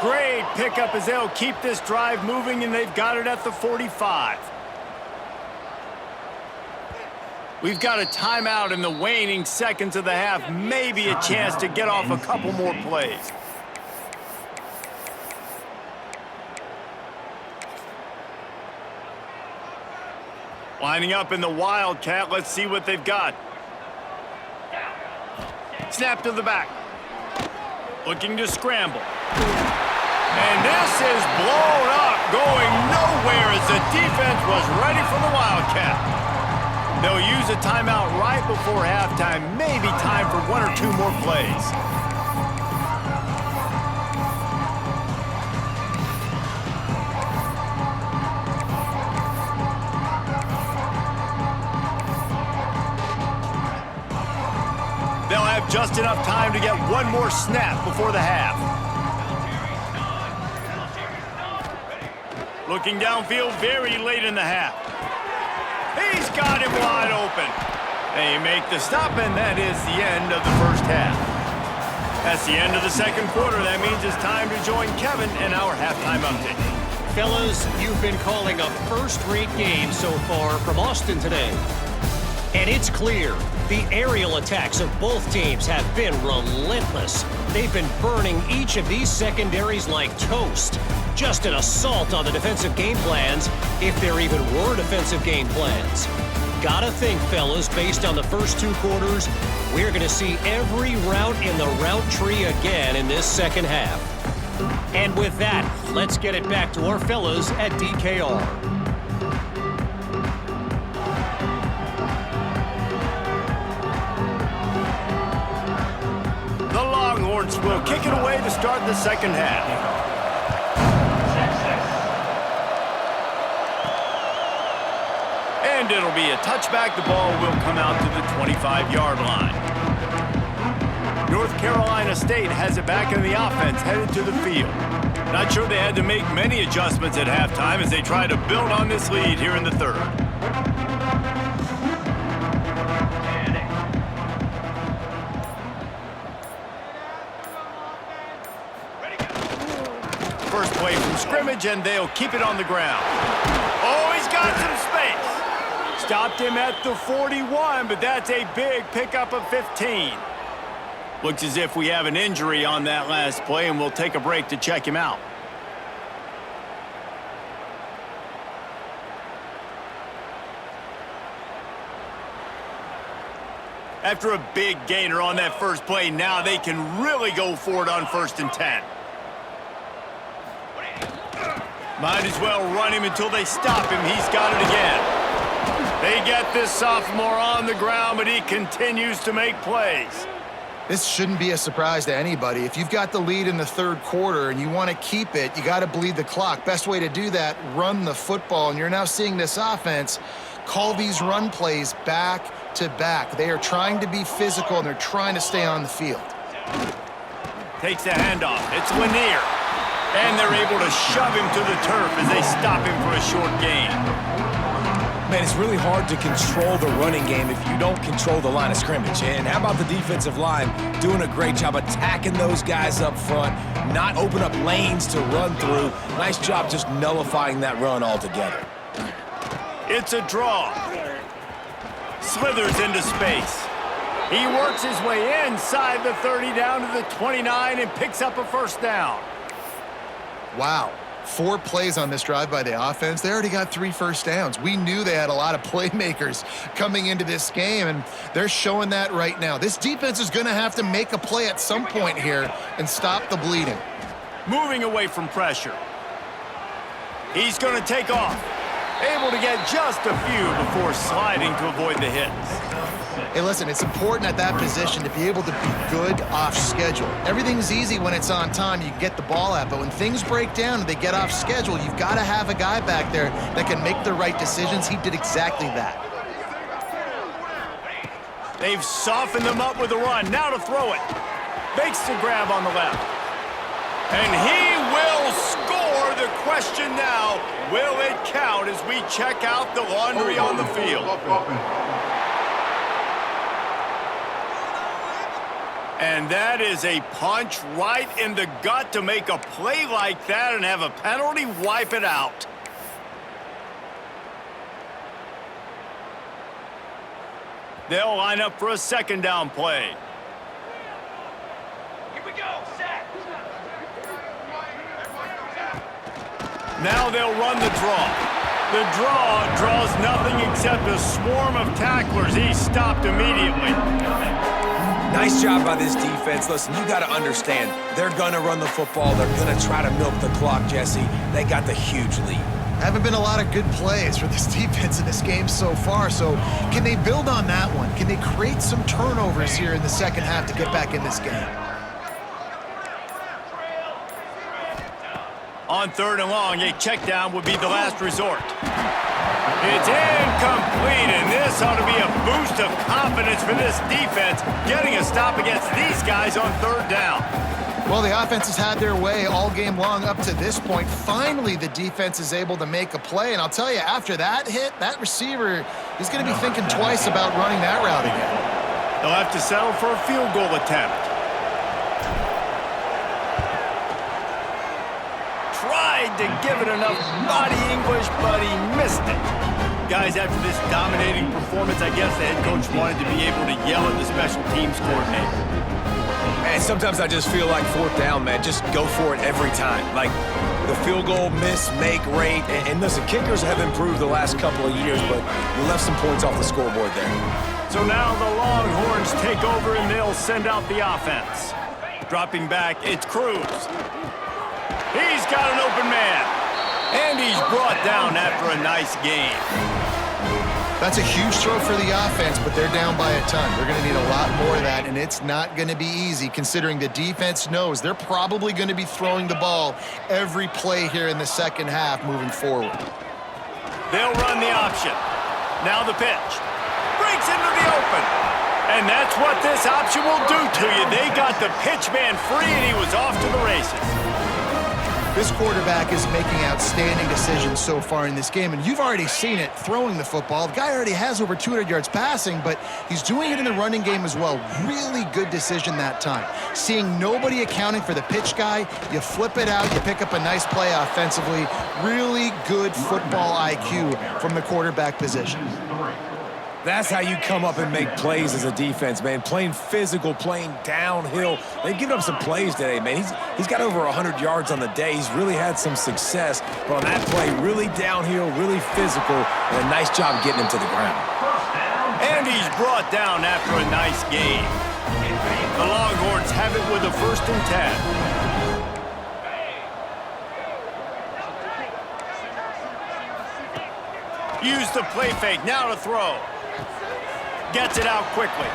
Great pickup as they'll keep this drive moving, and they've got it at the 45. We've got a timeout in the waning seconds of the half. Maybe a chance to get off a couple more plays. Lining up in the Wildcat. Let's see what they've got. Snap to the back. Looking to scramble. And this is blown up, going nowhere as the defense was ready for the Wildcat. They'll use a timeout right before halftime. Maybe time for 1 or 2 more plays. They'll have just enough time to get 1 more snap before the half. Looking downfield very late in the half. He's got him wide open. They make the stop, and that is the end of the first half. That's the end of the second quarter. That means it's time to join Kevin in our halftime update. Fellas, you've been calling a first-rate game so far from Austin today. And it's clear, the aerial attacks of both teams have been relentless. They've been burning each of these secondaries like toast. Just an assault on the defensive game plans, if there even were defensive game plans. Gotta think, fellas, based on the first 2 quarters, we're going to see every route in the route tree again in this second half. And with that, let's get it back to our fellas at DKR. The Longhorns will kick it away to start the second half. And it'll be a touchback. The ball will come out to the 25-yard line. North Carolina State has it back in the offense, headed to the field. Not sure they had to make many adjustments at halftime as they try to build on this lead here in the third. First play from scrimmage, and they'll keep it on the ground. Oh, he's got some space. Stopped him at the 41, but that's a big pickup of 15. Looks as if we have an injury on that last play, and we'll take a break to check him out. After a big gainer on that first play, now they can really go for it on 1st and 10. Might as well run him until they stop him. He's got it again. They get this sophomore on the ground, but he continues to make plays. This shouldn't be a surprise to anybody. If you've got the lead in the third quarter and you want to keep it, you got to bleed the clock. Best way to do that, run the football. And you're now seeing this offense call these run plays back to back. They are trying to be physical, and they're trying to stay on the field. Takes the handoff. It's Lanier. And they're able to shove him to the turf as they stop him for a short gain. Man, it's really hard to control the running game if you don't control the line of scrimmage. And how about the defensive line doing a great job attacking those guys up front, not open up lanes to run through. Nice job just nullifying that run altogether. It's a draw. Slithers into space. He works his way inside the 30 down to the 29 and picks up a first down. Wow. 4 plays on this drive by the offense. They already got 3 first downs. We knew they had a lot of playmakers coming into this game, and they're showing that right now. This defense is going to have to make a play at some point here and stop the bleeding. Moving away from pressure. He's going to take off. Able to get just a few before sliding to avoid the hits. Hey, listen, it's important at that position to be able to be good off schedule. Everything's easy when it's on time, you can get the ball out, but when things break down and they get off schedule, you've got to have a guy back there that can make the right decisions. He did exactly that. They've softened them up with a run. Now to throw it. Makes the grab on the left. And he will score. The question now, will it count as we check out the laundry on the field? And that is a punch right in the gut to make a play like that and have a penalty wipe it out. They'll line up for a second down play. Here we go, set. Now they'll run the draw. The draw draws nothing except a swarm of tacklers. He's stopped immediately. Nice job by this defense. Listen, you got to understand, they're going to run the football. They're going to try to milk the clock, Jesse. They got the huge lead. Haven't been a lot of good plays for this defense in this game so far, so can they build on that one? Can they create some turnovers here in the second half to get back in this game? On 3rd and long, a check down would be the last resort. It's incomplete, and this ought to be a boost of confidence for this defense, getting a stop against these guys on 3rd down. Well, the offense has had their way all game long up to this point. Finally, the defense is able to make a play, and I'll tell you, after that hit, that receiver is going to be thinking twice about running that route again. They'll have to settle for a field goal attempt. Tried to give it enough body English, but he missed it. Guys, after this dominating performance, I guess the head coach wanted to be able to yell at the special teams coordinator. And sometimes I just feel like 4th down, man. Just go for it every time. Like the field goal miss, make rate. And listen, kickers have improved the last couple of years, but you left some points off the scoreboard there. So now the Longhorns take over and they'll send out the offense. Dropping back, it's Cruz. He's got an open man. And he's brought down after a nice game. That's a huge throw for the offense, but they're down by a ton. They're going to need a lot more of that, and it's not going to be easy considering the defense knows they're probably going to be throwing the ball every play here in the second half moving forward. They'll run the option. Now the pitch. Breaks into the open. And that's what this option will do to you. They got the pitch man free, and he was off to the races. This quarterback is making outstanding decisions so far in this game, and you've already seen it throwing the football. The guy already has over 200 yards passing, but he's doing it in the running game as well. Really good decision that time. Seeing nobody accounting for the pitch guy, you flip it out, you pick up a nice play offensively. Really good football IQ from the quarterback position. That's how you come up and make plays as a defense, man. Playing physical, playing downhill. They've given up some plays today, man. He's got over 100 yards on the day. He's really had some success. But on that play, really downhill, really physical, and a nice job getting him to the ground. And he's brought down after a nice game. The Longhorns have it with a 1st and 10. Use the play fake, now to throw. Gets it out quickly.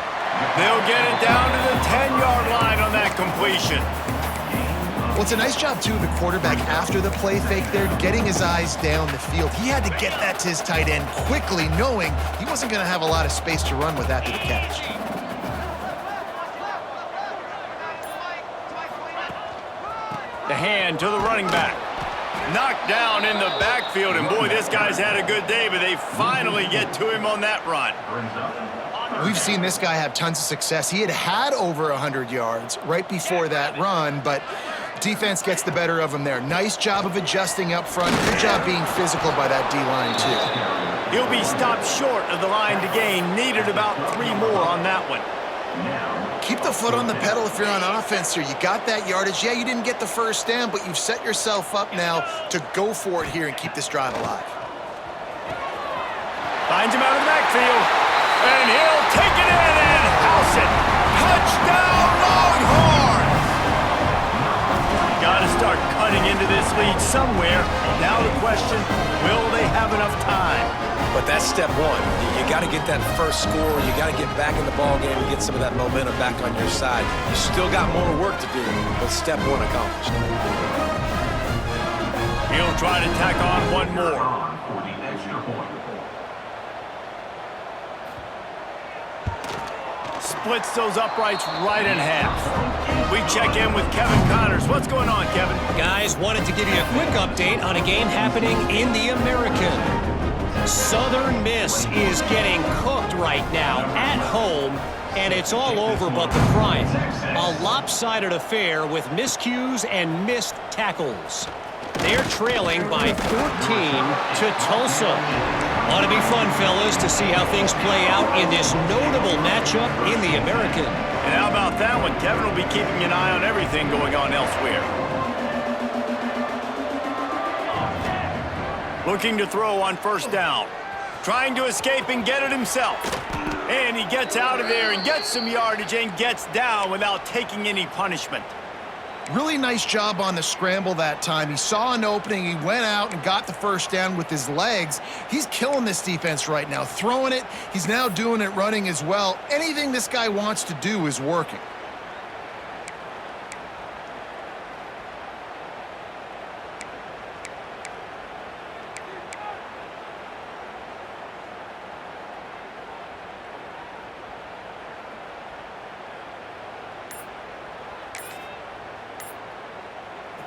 They'll get it down to the 10-yard line on that completion. Well, it's a nice job, too, of the quarterback after the play fake there, getting his eyes down the field. He had to get that to his tight end quickly, knowing he wasn't going to have a lot of space to run with after the catch. The hand to the running back. Knocked down in the backfield, and boy, this guy's had a good day, but they finally get to him on that run. We've seen this guy have tons of success. He had over 100 yards right before that run, but defense gets the better of him there. Nice job of adjusting up front. Good job being physical by that D-line, too. He'll be stopped short of the line to gain. Needed about 3 more on that one. Keep the foot on the pedal if you're on offense here. You got that yardage. Yeah, you didn't get the first down, but you've set yourself up now to go for it here and keep this drive alive. Finds him out of the backfield, and he'll take it in and house it. Touchdown, Longhorns! Got to start cutting into this lead somewhere. Now the question, will they have enough time? But that's step one. You got to get that first score. You got to get back in the ball game and get some of that momentum back on your side. You still got more work to do, but step one accomplished. He'll try to tack on one more. For the extra point. Splits those uprights right in half. We check in with Kevin Connors. What's going on, Kevin? Guys, wanted to give you a quick update on a game happening in the American. Southern Miss is getting cooked right now at home, and it's all over but the crying. A lopsided affair with miscues and missed tackles. They're trailing by 14 to Tulsa. Ought to be fun, fellas, to see how things play out in this notable matchup in the American. And how about that one? Kevin will be keeping an eye on everything going on elsewhere. Looking to throw on first down. Trying to escape and get it himself. And he gets out of there and gets some yardage and gets down without taking any punishment. Really nice job on the scramble that time. He saw an opening, he went out and got the first down with his legs. He's killing this defense right now, throwing it. He's now doing it running as well. Anything this guy wants to do is working.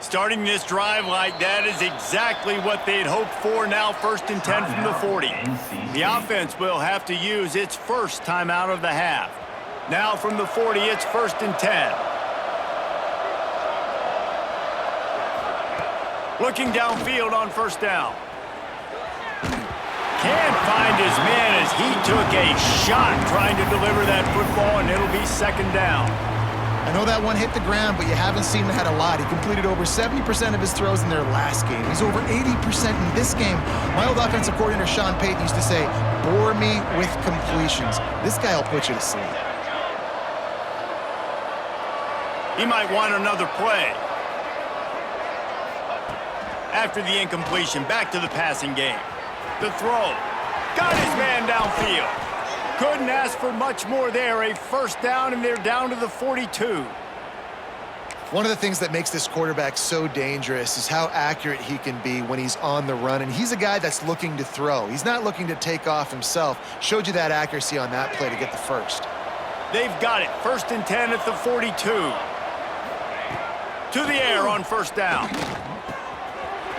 Starting this drive like that is exactly what they'd hoped for. Now 1st and 10 from the 40. The offense will have to use its first timeout of the half. Now from the 40, it's 1st and 10. Looking downfield on first down. Can't find his man as he took a shot trying to deliver that football, and it'll be 2nd down. I know that one hit the ground, but you haven't seen that a lot. He completed over 70% of his throws in their last game. He's over 80% in this game. My old offensive coordinator, Sean Payton, used to say, bore me with completions. This guy will put you to sleep. He might want another play. After the incompletion, back to the passing game. The throw. Got his man downfield. Couldn't ask for much more there. A first down, and they're down to the 42. One of the things that makes this quarterback so dangerous is how accurate he can be when he's on the run. And he's a guy that's looking to throw. He's not looking to take off himself. Showed you that accuracy on that play to get the first. They've got it. 1st and 10 at the 42. To the air on first down.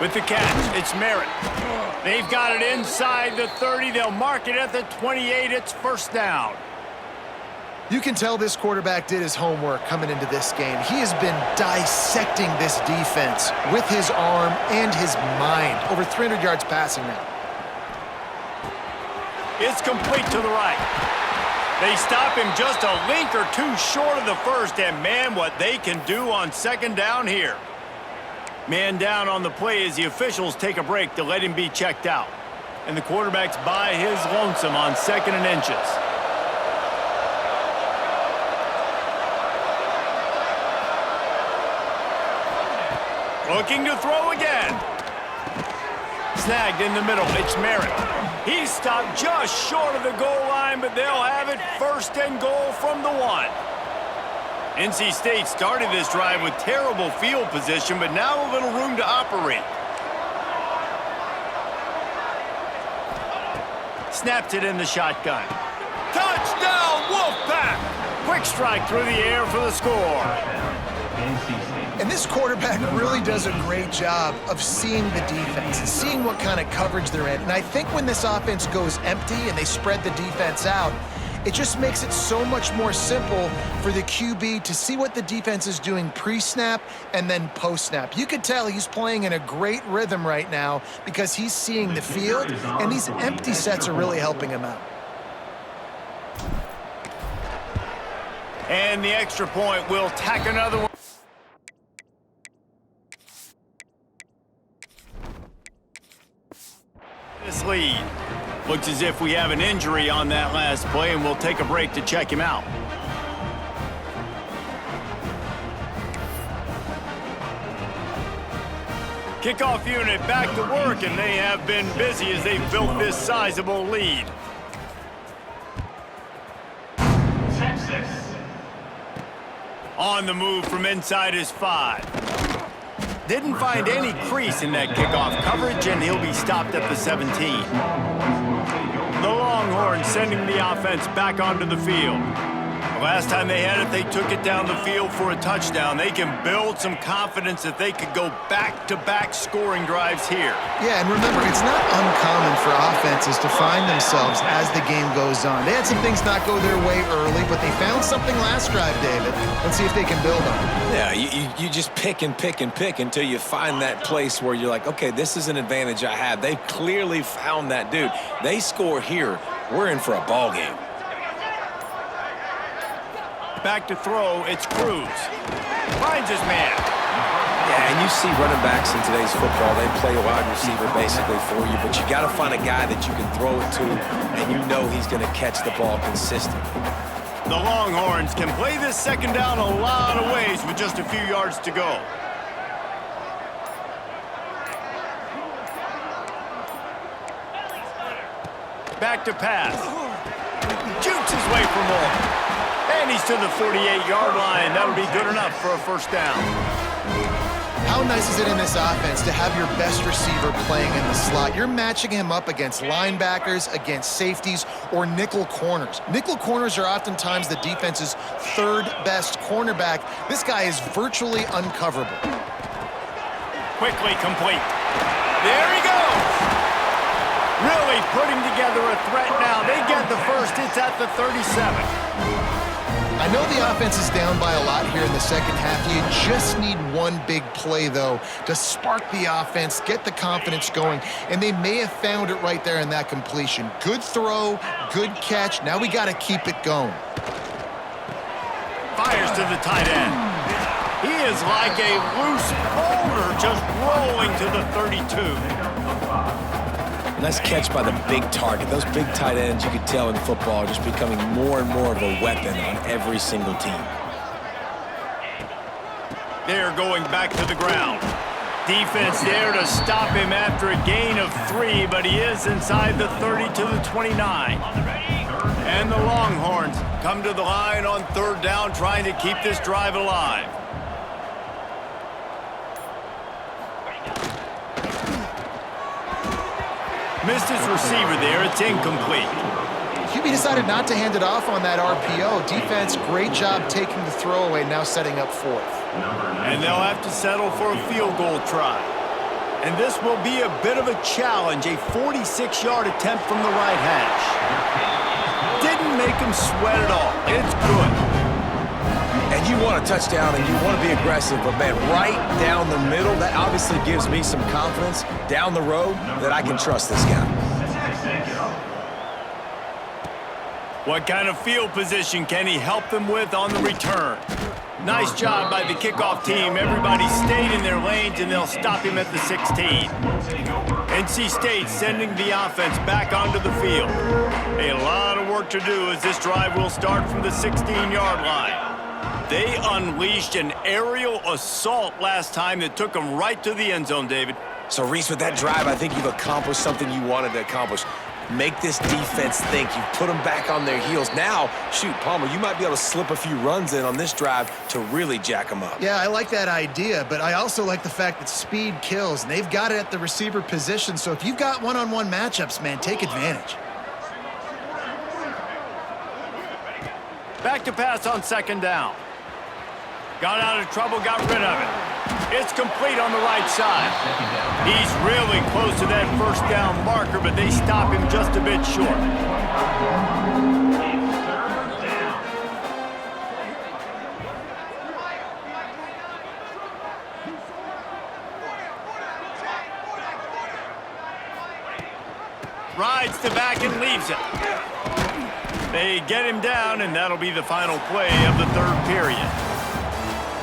With the catch, it's Merritt. They've got it inside the 30. They'll mark it at the 28. It's 1st down. You can tell this quarterback did his homework coming into this game. He has been dissecting this defense with his arm and his mind. Over 300 yards passing now. It's complete to the right. They stop him just a link or two short of the first, and man, what they can do on 2nd down here. Man down on the play as the officials take a break to let him be checked out. And the quarterback's by his lonesome on 2nd and inches. Looking to throw again. Snagged in the middle. It's Merritt. He stopped just short of the goal line, but they'll have it 1st and goal from the 1. NC State started this drive with terrible field position, but now a little room to operate. Snapped it in the shotgun. Touchdown, Wolfpack! Quick strike through the air for the score. And this quarterback really does a great job of seeing the defense and seeing what kind of coverage they're in. And I think when this offense goes empty and they spread the defense out, it just makes it so much more simple for the QB to see what the defense is doing pre-snap and then post-snap. You could tell he's playing in a great rhythm right now because he's seeing the field, and these empty sets are really helping him out. And the extra point will tack another one. This lead. Looks as if we have an injury on that last play, and we'll take a break to check him out. Kickoff unit back to work, and they have been busy as they've built this sizable lead. Texas. On the move from inside his 5. Didn't find any crease in that kickoff coverage, and he'll be stopped at the 17. The Longhorns sending the offense back onto the field. The last time they had it, they took it down the field for a touchdown. They can build some confidence that they could go back-to-back scoring drives here. Yeah, and remember, it's not uncommon for offenses to find themselves as the game goes on. They had some things not go their way early, but they found something last drive, David. Let's see if they can build on it. Yeah, you just pick and pick and pick until you find that place where you're like, okay, this is an advantage I have. They've clearly found that dude. They score here, we're in for a ball game. Back to throw, it's Cruz. Finds his man. Yeah, and you see running backs in today's football, they play a wide receiver basically for you, but you got to find a guy that you can throw it to, and you know he's going to catch the ball consistently. The Longhorns can play this second down a lot of ways with just a few yards to go. Back to pass. Jukes his way for more. And he's to the 48-yard line. That'll be good enough for a first down. How nice is it in this offense to have your best receiver playing in the slot? You're matching him up against linebackers, against safeties, or nickel corners. Nickel corners are oftentimes the defense's third best cornerback. This guy is virtually uncoverable. Quickly complete. There he goes. Really putting together a threat now. They get the first. It's at the 37. I know the offense is down by a lot here in the second half. You just need one big play, though, to spark the offense, get the confidence going, and they may have found it right there in that completion. Good throw, good catch. Now we got to keep it going. Fires to the tight end. He is like a loose boulder just rolling to the 32. Nice catch by the big target. Those big tight ends, you could tell in football, are just becoming more and more of a weapon on every single team. They're going back to the ground. Defense there to stop him after a gain of 3, but he is inside the 30 to the 29. And the Longhorns come to the line on third down, trying to keep this drive alive. Missed his receiver there. It's incomplete. QB decided not to hand it off on that RPO. Defense, great job taking the throwaway, now setting up fourth. And they'll have to settle for a field goal try. And this will be a bit of a challenge, a 46-yard attempt from the right hash. Didn't make him sweat at all. It's good. And you want a touchdown and you want to be aggressive, but man, right down the middle, that obviously gives me some confidence down the road that I can trust this guy. What kind of field position can he help them with on the return? Nice job by the kickoff team. Everybody stayed in their lanes, and they'll stop him at the 16. NC State sending the offense back onto the field. A lot of work to do as this drive will start from the 16-yard line. They unleashed an aerial assault last time that took them right to the end zone, David. So, Reese, with that drive, I think you've accomplished something you wanted to accomplish. Make this defense think. You've put them back on their heels. Now, shoot, Palmer, you might be able to slip a few runs in on this drive to really jack them up. Yeah, I like that idea, but I also like the fact that speed kills, and they've got it at the receiver position. So if you've got one-on-one matchups, man, take advantage. Back to pass on second down. Got out of trouble, got rid of it. It's complete on the right side. He's really close to that first down marker, but they stop him just a bit short. Rides to back and leaves it. They get him down, and that'll be the final play of the third period.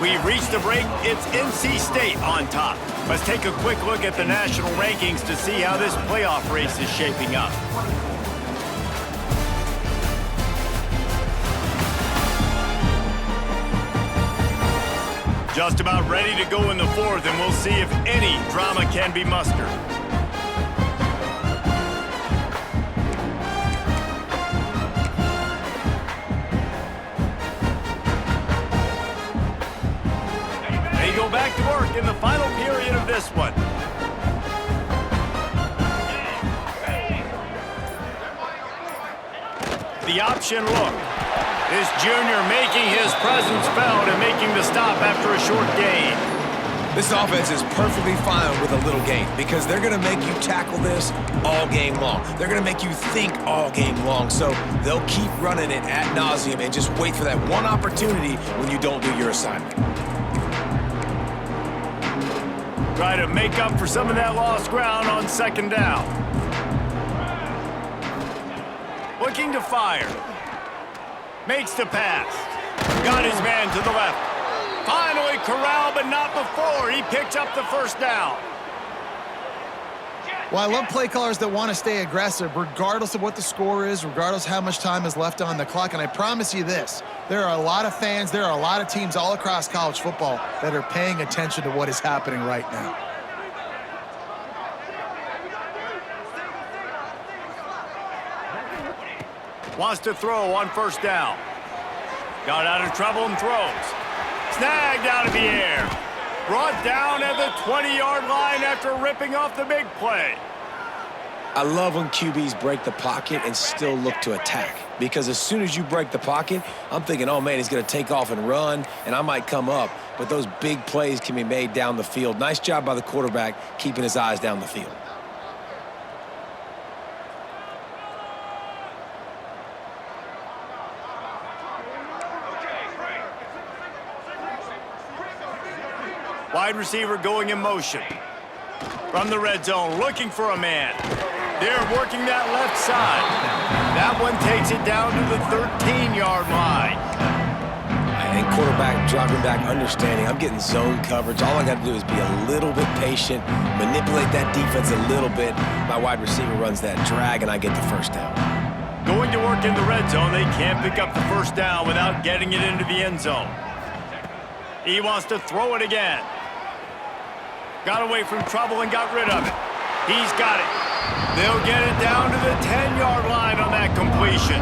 We've reached the break. It's NC State on top. Let's take a quick look at the national rankings to see how this playoff race is shaping up. Just about ready to go in the fourth, and we'll see if any drama can be mustered. Back to work in the final period of this one. The option look. This junior making his presence felt and making the stop after a short gain. This offense is perfectly fine with a little gain because they're going to make you tackle this all game long. They're going to make you think all game long. So they'll keep running it ad nauseum and just wait for that one opportunity when you don't do your assignment. Try to make up for some of that lost ground on second down. Looking to fire. Makes the pass. Got his man to the left. Finally corralled, but not before. He picks up the first down. Well, I love play callers that want to stay aggressive, regardless of what the score is, regardless how much time is left on the clock. And I promise you this, there are a lot of fans, there are a lot of teams all across college football that are paying attention to what is happening right now. Wants to throw on first down. Got out of trouble and throws. Snagged out of the air. Brought down at the 20-yard line after ripping off the big play. I love when QBs break the pocket and still look to attack. Because as soon as you break the pocket, I'm thinking, oh, man, he's going to take off and run, and I might come up. But those big plays can be made down the field. Nice job by the quarterback keeping his eyes down the field. Wide receiver going in motion. From the red zone, looking for a man. They're working that left side. That one takes it down to the 13-yard line. And quarterback dropping back, understanding I'm getting zone coverage. All I got to do is be a little bit patient, manipulate that defense a little bit. My wide receiver runs that drag, and I get the first down. Going to work in the red zone, they can't pick up the first down without getting it into the end zone. He wants to throw it again. Got away from trouble and got rid of it. He's got it. They'll get it down to the 10-yard line on that completion.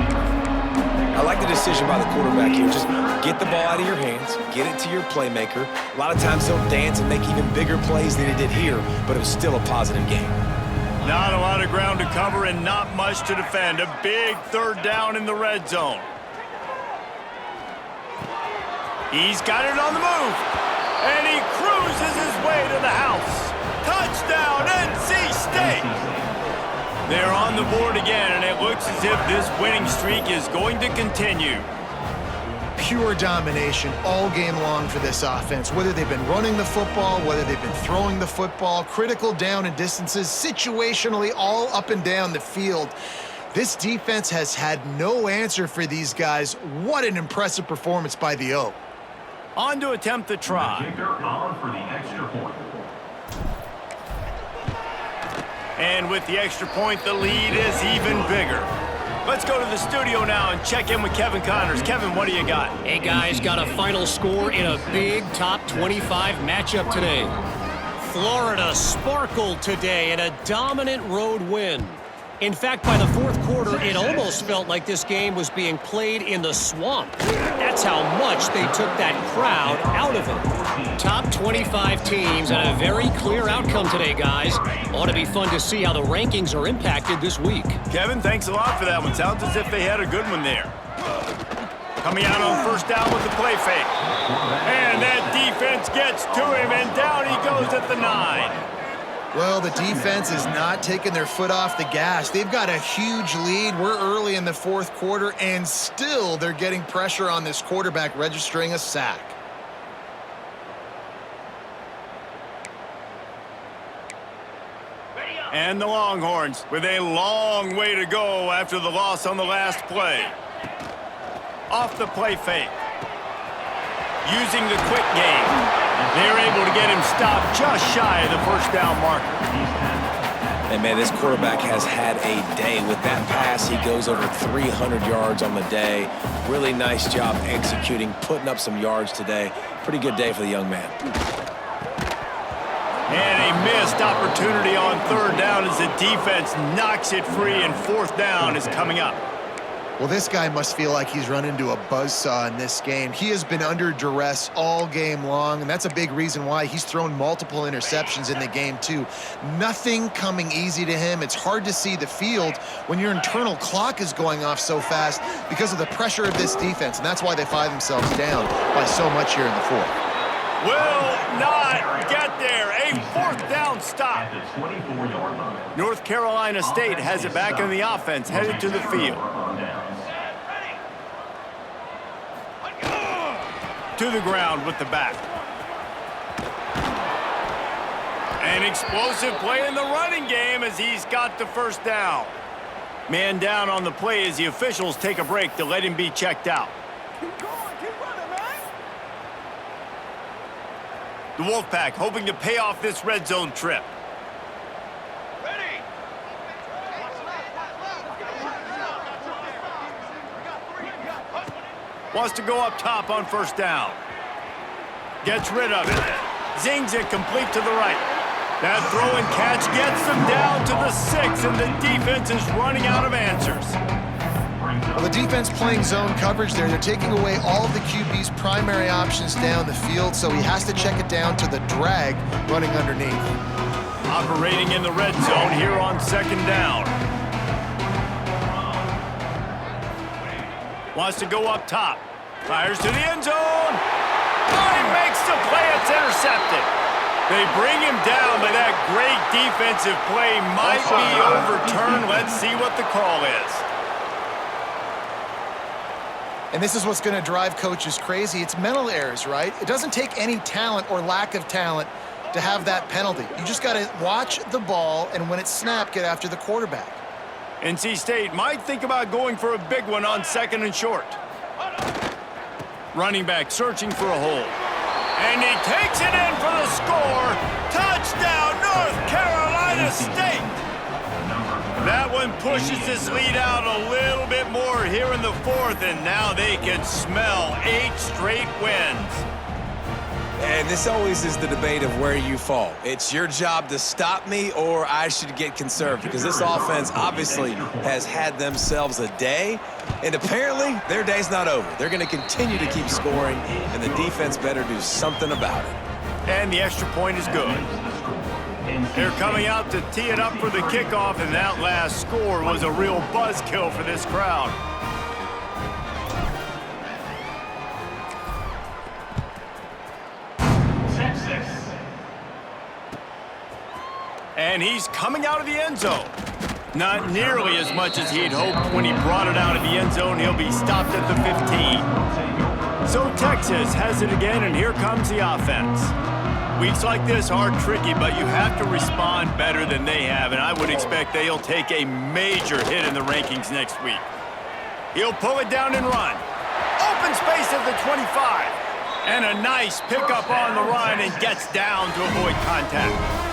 I like the decision by the quarterback here. Just get the ball out of your hands, get it to your playmaker. A lot of times he'll dance and make even bigger plays than he did here, but it was still a positive game. Not a lot of ground to cover and not much to defend. A big third down in the red zone. He's got it on the move. And he cruises his way to the house. Touchdown, NC State! They're on the board again, and it looks as if this winning streak is going to continue. Pure domination all game long for this offense. Whether they've been running the football, whether they've been throwing the football, critical down and distances, situationally all up and down the field. This defense has had no answer for these guys. What an impressive performance by the O. On to attempt the try. Kicker on for the extra point. And with the extra point, the lead is even bigger. Let's go to the studio now and check in with Kevin Connors. Kevin, what do you got? Hey, guys, got a final score in a big top 25 matchup today. Florida sparkled today in a dominant road win. In fact, by the fourth quarter, it almost felt like this game was being played in the swamp. That's how much they took that crowd out of it. Top 25 teams and a very clear outcome today, guys. Ought to be fun to see how the rankings are impacted this week. Kevin, thanks a lot for that one. Sounds as if they had a good one there. Coming out on first down with the play fake. And that defense gets to him, and down he goes at the 9. Well, the defense is not taking their foot off the gas. They've got a huge lead. We're early in the fourth quarter, and still they're getting pressure on this quarterback, registering a sack. And the Longhorns with a long way to go after the loss on the last play. Off the play fake. Using the quick game. They're able to get him stopped just shy of the first down marker. And, man, this quarterback has had a day. With that pass, he goes over 300 yards on the day. Really nice job executing, putting up some yards today. Pretty good day for the young man. And a missed opportunity on third down as the defense knocks it free, and fourth down is coming up. Well, this guy must feel like he's run into a buzzsaw in this game. He has been under duress all game long, and that's a big reason why he's thrown multiple interceptions in the game, too. Nothing coming easy to him. It's hard to see the field when your internal clock is going off so fast because of the pressure of this defense, and that's why they find themselves down by so much here in the fourth. Will not get there. A fourth down stop. North Carolina State has it back in the offense, headed to the field. To the ground with the back. An explosive play in the running game as he's got the first down. Man down on the play as the officials take a break to let him be checked out. The Wolfpack hoping to pay off this red zone trip. Wants to go up top on first down. Gets rid of it. Zings it complete to the right. That throw and catch gets them down to the 6, and the defense is running out of answers. Well, the defense playing zone coverage there. They're taking away all of the QB's primary options down the field, so he has to check it down to the drag running underneath. Operating in the red zone here on second down. Wants to go up top. Fires to the end zone. Oh, he makes the play. It's intercepted. They bring him down, but that great defensive play might be overturned. Let's see what the call is. And this is what's going to drive coaches crazy. It's mental errors, right? It doesn't take any talent or lack of talent to have that penalty. You just got to watch the ball, and when it's snapped, get after the quarterback. NC State might think about going for a big one on second and short. Running back searching for a hole. And he takes it in for the score. Touchdown, North Carolina State. That one pushes this lead out a little bit more here in the fourth, and now they can smell 8 straight wins. And this always is the debate of where you fall. It's your job to stop me, or I should get conserved, because this offense obviously has had themselves a day, and apparently their day's not over. They're going to continue to keep scoring, and the defense better do something about it. And the extra point is good. They're coming out to tee it up for the kickoff, and that last score was a real buzzkill for this crowd. And he's coming out of the end zone. Not nearly as much as he'd hoped when he brought it out of the end zone. He'll be stopped at the 15. So Texas has it again, and here comes the offense. Weeks like this are tricky, but you have to respond better than they have, and I would expect they'll take a major hit in the rankings next week. He'll pull it down and run. Open space at the 25. And a nice pickup on the run, and gets down to avoid contact.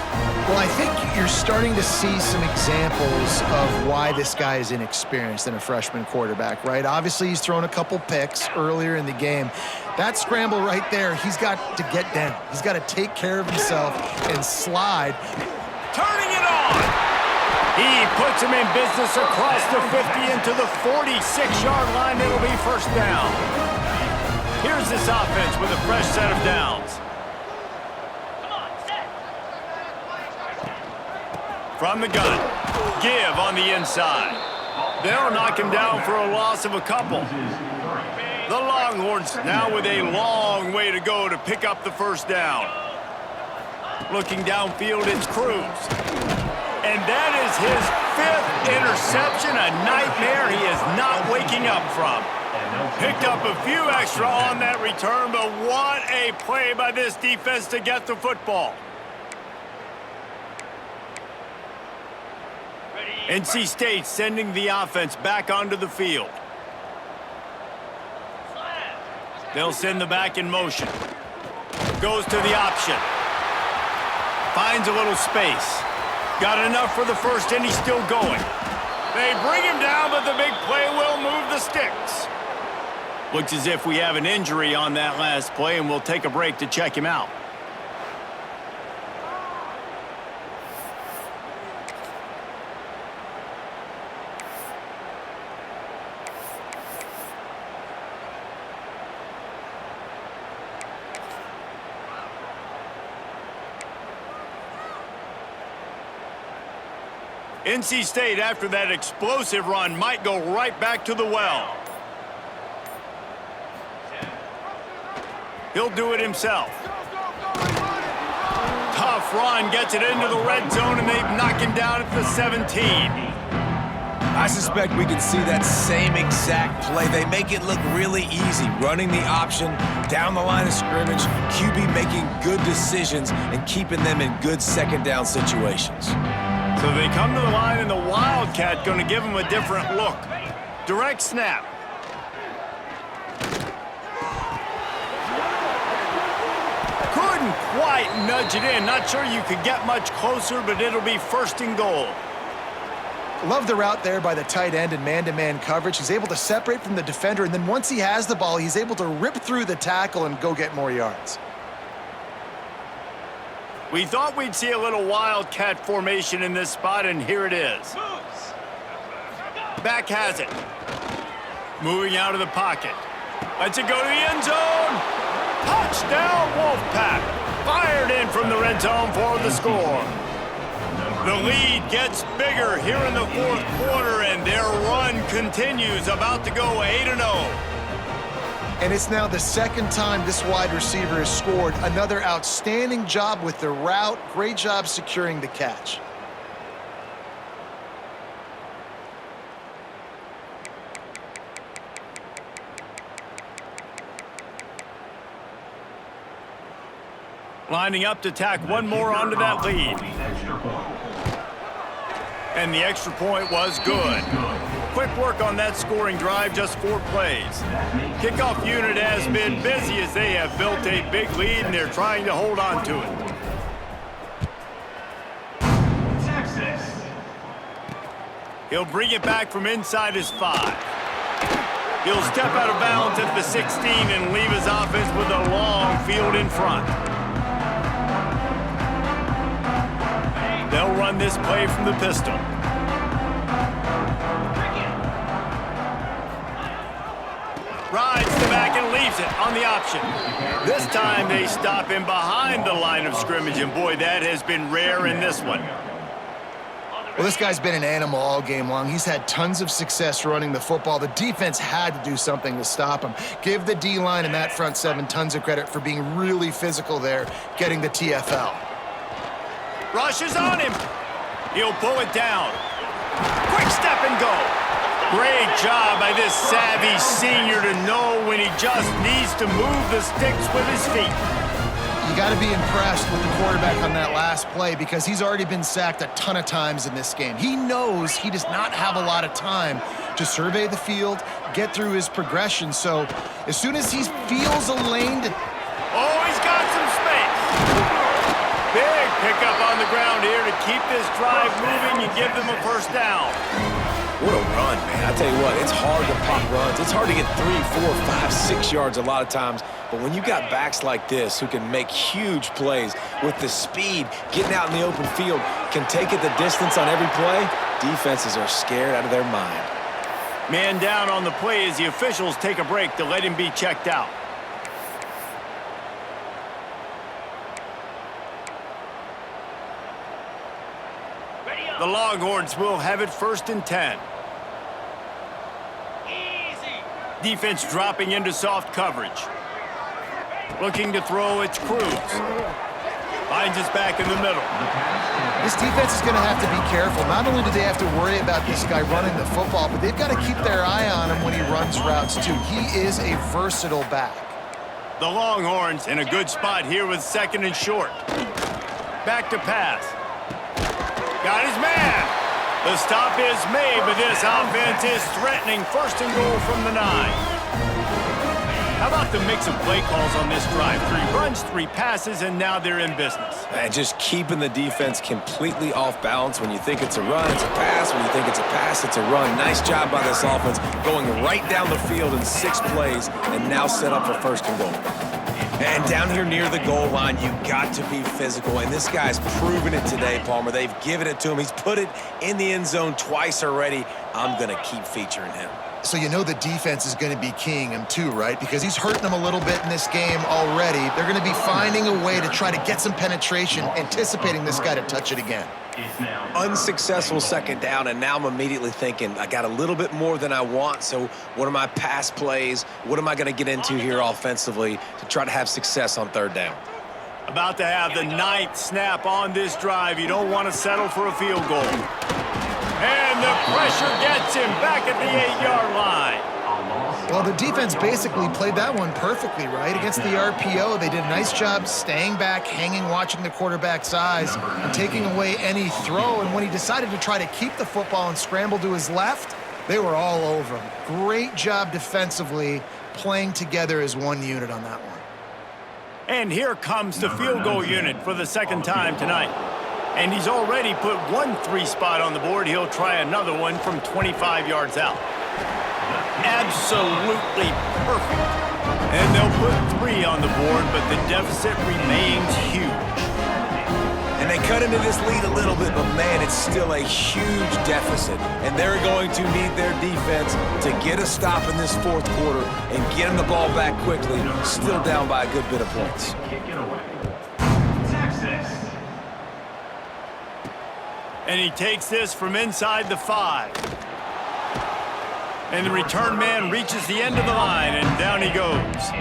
Well, I think you're starting to see some examples of why this guy is inexperienced in a freshman quarterback, right? Obviously, he's thrown a couple picks earlier in the game. That scramble right there, he's got to get down. He's got to take care of himself and slide. Turning it on! He puts him in business across the 50 into the 46-yard line. It'll be first down. Here's this offense with a fresh set of downs. From the gun, give on the inside. They'll knock him down for a loss of a couple. The Longhorns now with a long way to go to pick up the first down. Looking downfield, it's Cruz. And that is his 5th interception, a nightmare he is not waking up from. Picked up a few extra on that return, but what a play by this defense to get the football. NC State sending the offense back onto the field. They'll send the back in motion. Goes to the option. Finds a little space. Got enough for the first, and he's still going. They bring him down, but the big play will move the sticks. Looks as if we have an injury on that last play, and we'll take a break to check him out. NC State, after that explosive run, might go right back to the well. He'll do it himself. Tough run, gets it into the red zone, and they've knocked him down at the 17. I suspect we can see that same exact play. They make it look really easy, running the option down the line of scrimmage, QB making good decisions and keeping them in good second down situations. So they come to the line, and the Wildcat going to give him a different look. Direct snap. Couldn't couldn't quite nudge it in. Not sure you could get much closer, but it'll be first and goal. Love the route there by the tight end in man-to-man coverage. He's able to separate from the defender, and then once he has the ball, he's able to rip through the tackle and go get more yards. We thought we'd see a little wildcat formation in this spot, and here it is. Back has it. Moving out of the pocket. Lets it go to the end zone. Touchdown, Wolfpack. Fired in from the red zone for the score. The lead gets bigger here in the fourth quarter, and their run continues, about to go 8-0. And it's now the second time this wide receiver has scored. Another outstanding job with the route. Great job securing the catch. Lining up to tack one more onto that lead. And the extra point was good. Quick work on that scoring drive, just 4 plays. Kickoff unit has been busy as they have built a big lead, and they're trying to hold on to it. Texas. He'll bring it back from inside his 5. He'll step out of bounds at the 16 and leave his offense with a long field in front. They'll run this play from the pistol. Rides the back and leaves it on the option. This time they stop him behind the line of scrimmage, and boy, that has been rare in this one. Well, this guy's been an animal all game long. He's had tons of success running the football. The defense had to do something to stop him. Give the D-line and that front 7 tons of credit for being really physical there, getting the TFL. Rushes on him. He'll pull it down. Quick step and go. Great job by this savvy senior to know when he just needs to move the sticks with his feet. You got to be impressed with the quarterback on that last play because he's already been sacked a ton of times in this game. He knows he does not have a lot of time to survey the field, get through his progression. So as soon as he feels a lane to... Oh, he's got some space. Big pickup on the ground here to keep this drive moving and give them a first down. What a run, man. I tell you what, it's hard to pop runs. It's hard to get 3, 4, 5, 6 yards a lot of times. But when you got backs like this who can make huge plays with the speed, getting out in the open field, can take it the distance on every play, defenses are scared out of their mind. Man down on the play as the officials take a break to let him be checked out. The Longhorns will have it first and 10. Defense dropping into soft coverage. Looking to throw, it's Cruz. Finds us back in the middle. This defense is going to have to be careful. Not only do they have to worry about this guy running the football, but they've got to keep their eye on him when he runs routes too. He is a versatile back. The Longhorns in a good spot here with 2nd and short. Back to pass. Got his man. The stop is made, but this offense is threatening. First and goal from the 9. How about the mix of play calls on this drive? 3 runs, 3 passes, and now they're in business. And just keeping the defense completely off balance. When you think it's a run, it's a pass. When you think it's a pass, it's a run. Nice job by this offense going right down the field in 6 plays and now set up for first and goal. And down here near the goal line, you got to be physical. And this guy's proven it today, Palmer. They've given it to him. He's put it in the end zone twice already. I'm going to keep featuring him. So you know the defense is going to be keying him too, right? Because he's hurting them a little bit in this game already. They're going to be finding a way to try to get some penetration, anticipating this guy to touch it again. Unsuccessful 2nd down, and now I'm immediately thinking, I got a little bit more than I want, so what are my pass plays? What am I going to get into here offensively to try to have success on 3rd down? About to have the 9th snap on this drive. You don't want to settle for a field goal. And the pressure gets him back at the 8-yard line. Well, the defense basically played that one perfectly, right? Against the RPO, they did a nice job staying back, hanging, watching the quarterback's eyes, and taking away any throw. And when he decided to try to keep the football and scramble to his left, they were all over him. Great job defensively, playing together as one unit on that one. And here comes the field goal unit for the second time tonight. And he's already put one 3-spot on the board. He'll try another one from 25 yards out. Absolutely perfect. And they'll put 3 on the board, but the deficit remains huge. And they cut into this lead a little bit, but man, it's still a huge deficit. And they're going to need their defense to get a stop in this fourth quarter and get them the ball back quickly, still down by a good bit of points. Kick it away. Texas. And he takes this from inside the 5. And the return man reaches the end of the line, and down he goes.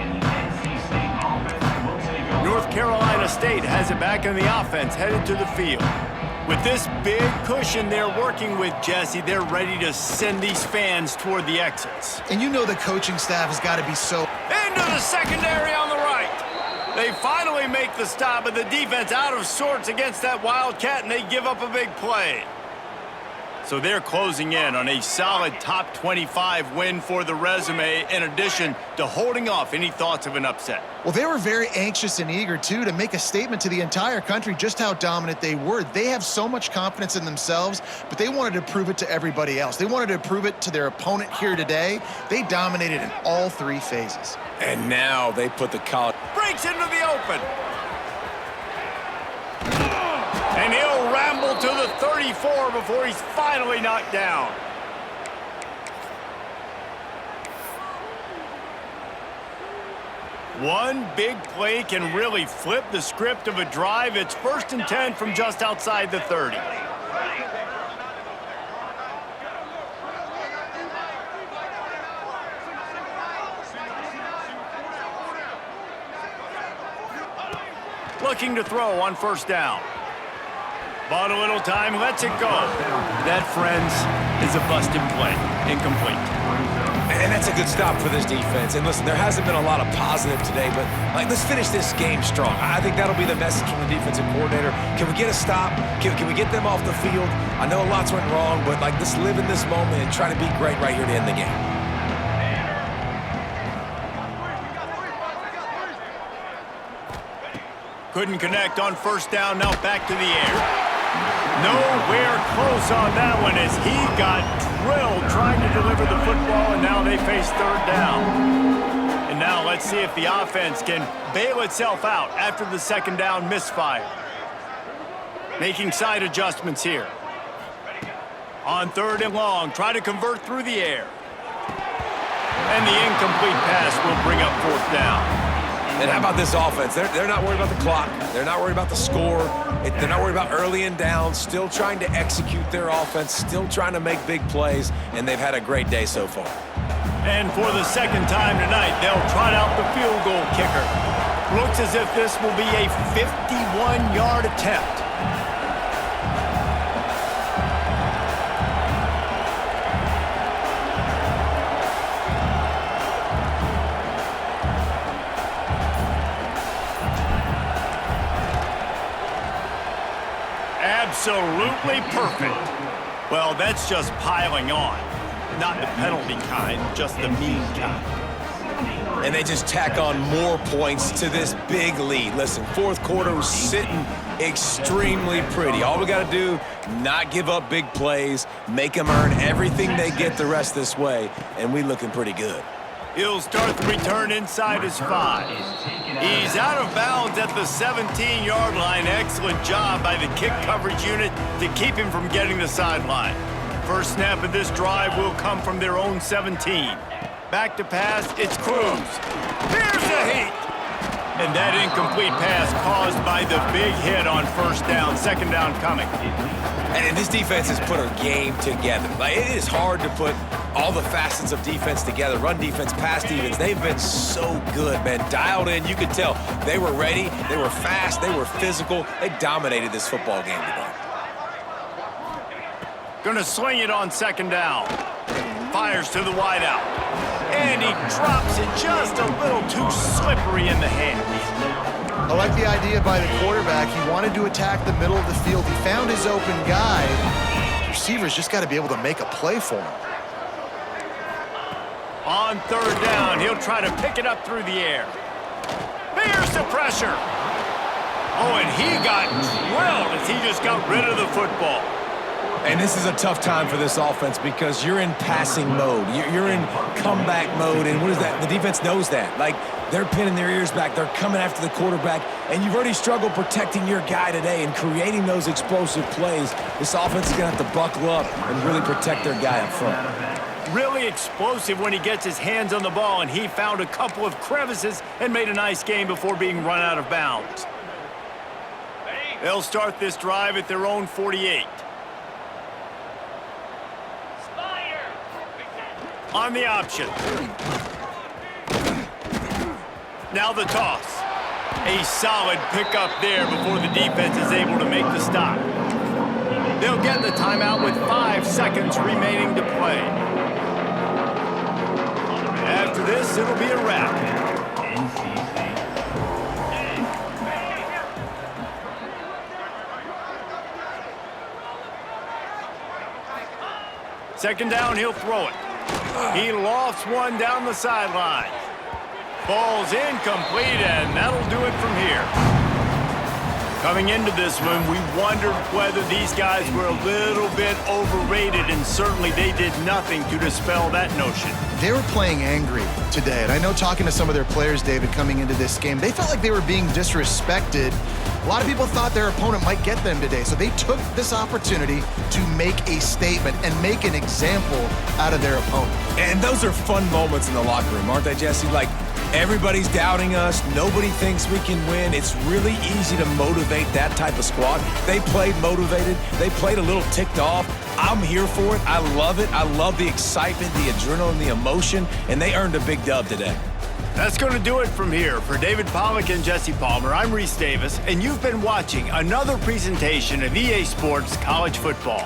North Carolina State has it back in the offense, headed to the field. With this big cushion they're working with, Jesse, they're ready to send these fans toward the exits. And you know the coaching staff has got to be so... Into the secondary on the right. They finally make the stop, but the defense out of sorts against that Wildcat, and they give up a big play. So they're closing in on a solid top 25 win for the resume, in addition to holding off any thoughts of an upset. Well, they were very anxious and eager, too, to make a statement to the entire country just how dominant they were. They have so much confidence in themselves, but they wanted to prove it to everybody else. They wanted to prove it to their opponent here today. They dominated in all 3 phases. And now they put the college... Breaks into the open. And he'll ramble to the 34 before he's finally knocked down. One big play can really flip the script of a drive. It's 1st and 10 from just outside the 30. Looking to throw on 1st down. Bought a little time, lets it go. That, friends, is a busted play. Incomplete. And that's a good stop for this defense. And listen, there hasn't been a lot of positive today, but let's finish this game strong. I think that'll be the message from the defensive coordinator. Can we get a stop? Can we get them off the field? I know lots went wrong, but let's live in this moment and try to be great right here to end the game. Couldn't connect on 1st down, now back to the air. Nowhere close on that one as he got drilled trying to deliver the football, and now they face 3rd down. And now let's see if the offense can bail itself out after the 2nd down misfire. Making side adjustments here. On 3rd and long, try to convert through the air. And the incomplete pass will bring up 4th down. And how about this offense? They're not worried about the clock. They're not worried about the score. They're not worried about early and down. Still trying to execute their offense. Still trying to make big plays. And they've had a great day so far. And for the 2nd time tonight, they'll trot out the field goal kicker. Looks as if this will be a 51-yard attempt. Absolutely perfect. Well, that's just piling on. Not the penalty kind, just the mean kind. And they just tack on more points to this big lead. Listen, 4th quarter was sitting extremely pretty. All we got to do, not give up big plays, make them earn everything they get the rest this way, and we looking pretty good. He'll start the return inside his 5. He's out of bounds at the 17-yard line. Excellent job by the kick coverage unit to keep him from getting the sideline. First snap of this drive will come from their own 17. Back to pass, it's Cruz. Here's the heat. And that incomplete pass caused by the big hit on 1st down. 2nd down coming. And this defense has put a game together. It is hard to put all the facets of defense together. Run defense, pass defense. They've been so good, man. Dialed in. You could tell they were ready. They were fast. They were physical. They dominated this football game today. Gonna swing it on 2nd down. Fires to the wideout. And he drops it just a little too slippery in the hands. I like the idea by the quarterback. He wanted to attack the middle of the field. He found his open guy. The receivers just got to be able to make a play for him. On 3rd down, he'll try to pick it up through the air. Here's the pressure. Oh, and he got drilled as he just got rid of the football. And this is a tough time for this offense because you're in passing mode. You're in comeback mode, and what is that? The defense knows that. Like, they're pinning their ears back. They're coming after the quarterback, and you've already struggled protecting your guy today and creating those explosive plays. This offense is going to have to buckle up and really protect their guy up front. Really explosive when he gets his hands on the ball, and he found a couple of crevices and made a nice game before being run out of bounds. They'll start this drive at their own 48. On the option. Now the toss. A solid pickup there before the defense is able to make the stop. They'll get the timeout with 5 seconds remaining to play. After this, it'll be a wrap. Second down, he'll throw it. He lofts one down the sideline. Ball's incomplete, and that'll do it from here. Coming into this one, we wondered whether these guys were a little bit overrated, and certainly they did nothing to dispel that notion. They were playing angry today, and I know talking to some of their players, David, coming into this game, they felt like they were being disrespected. A lot of people thought their opponent might get them today, so they took this opportunity to make a statement and make an example out of their opponent. And those are fun moments in the locker room, aren't they, Jesse? Like, everybody's doubting us. Nobody thinks we can win. It's really easy to motivate that type of squad. They played motivated. They played a little ticked off. I'm here for it. I love it. I love the excitement, the adrenaline, the emotion, and they earned a big dub today. That's going to do it from here. For David Pollack and Jesse Palmer, I'm Reese Davis, and you've been watching another presentation of EA Sports College Football.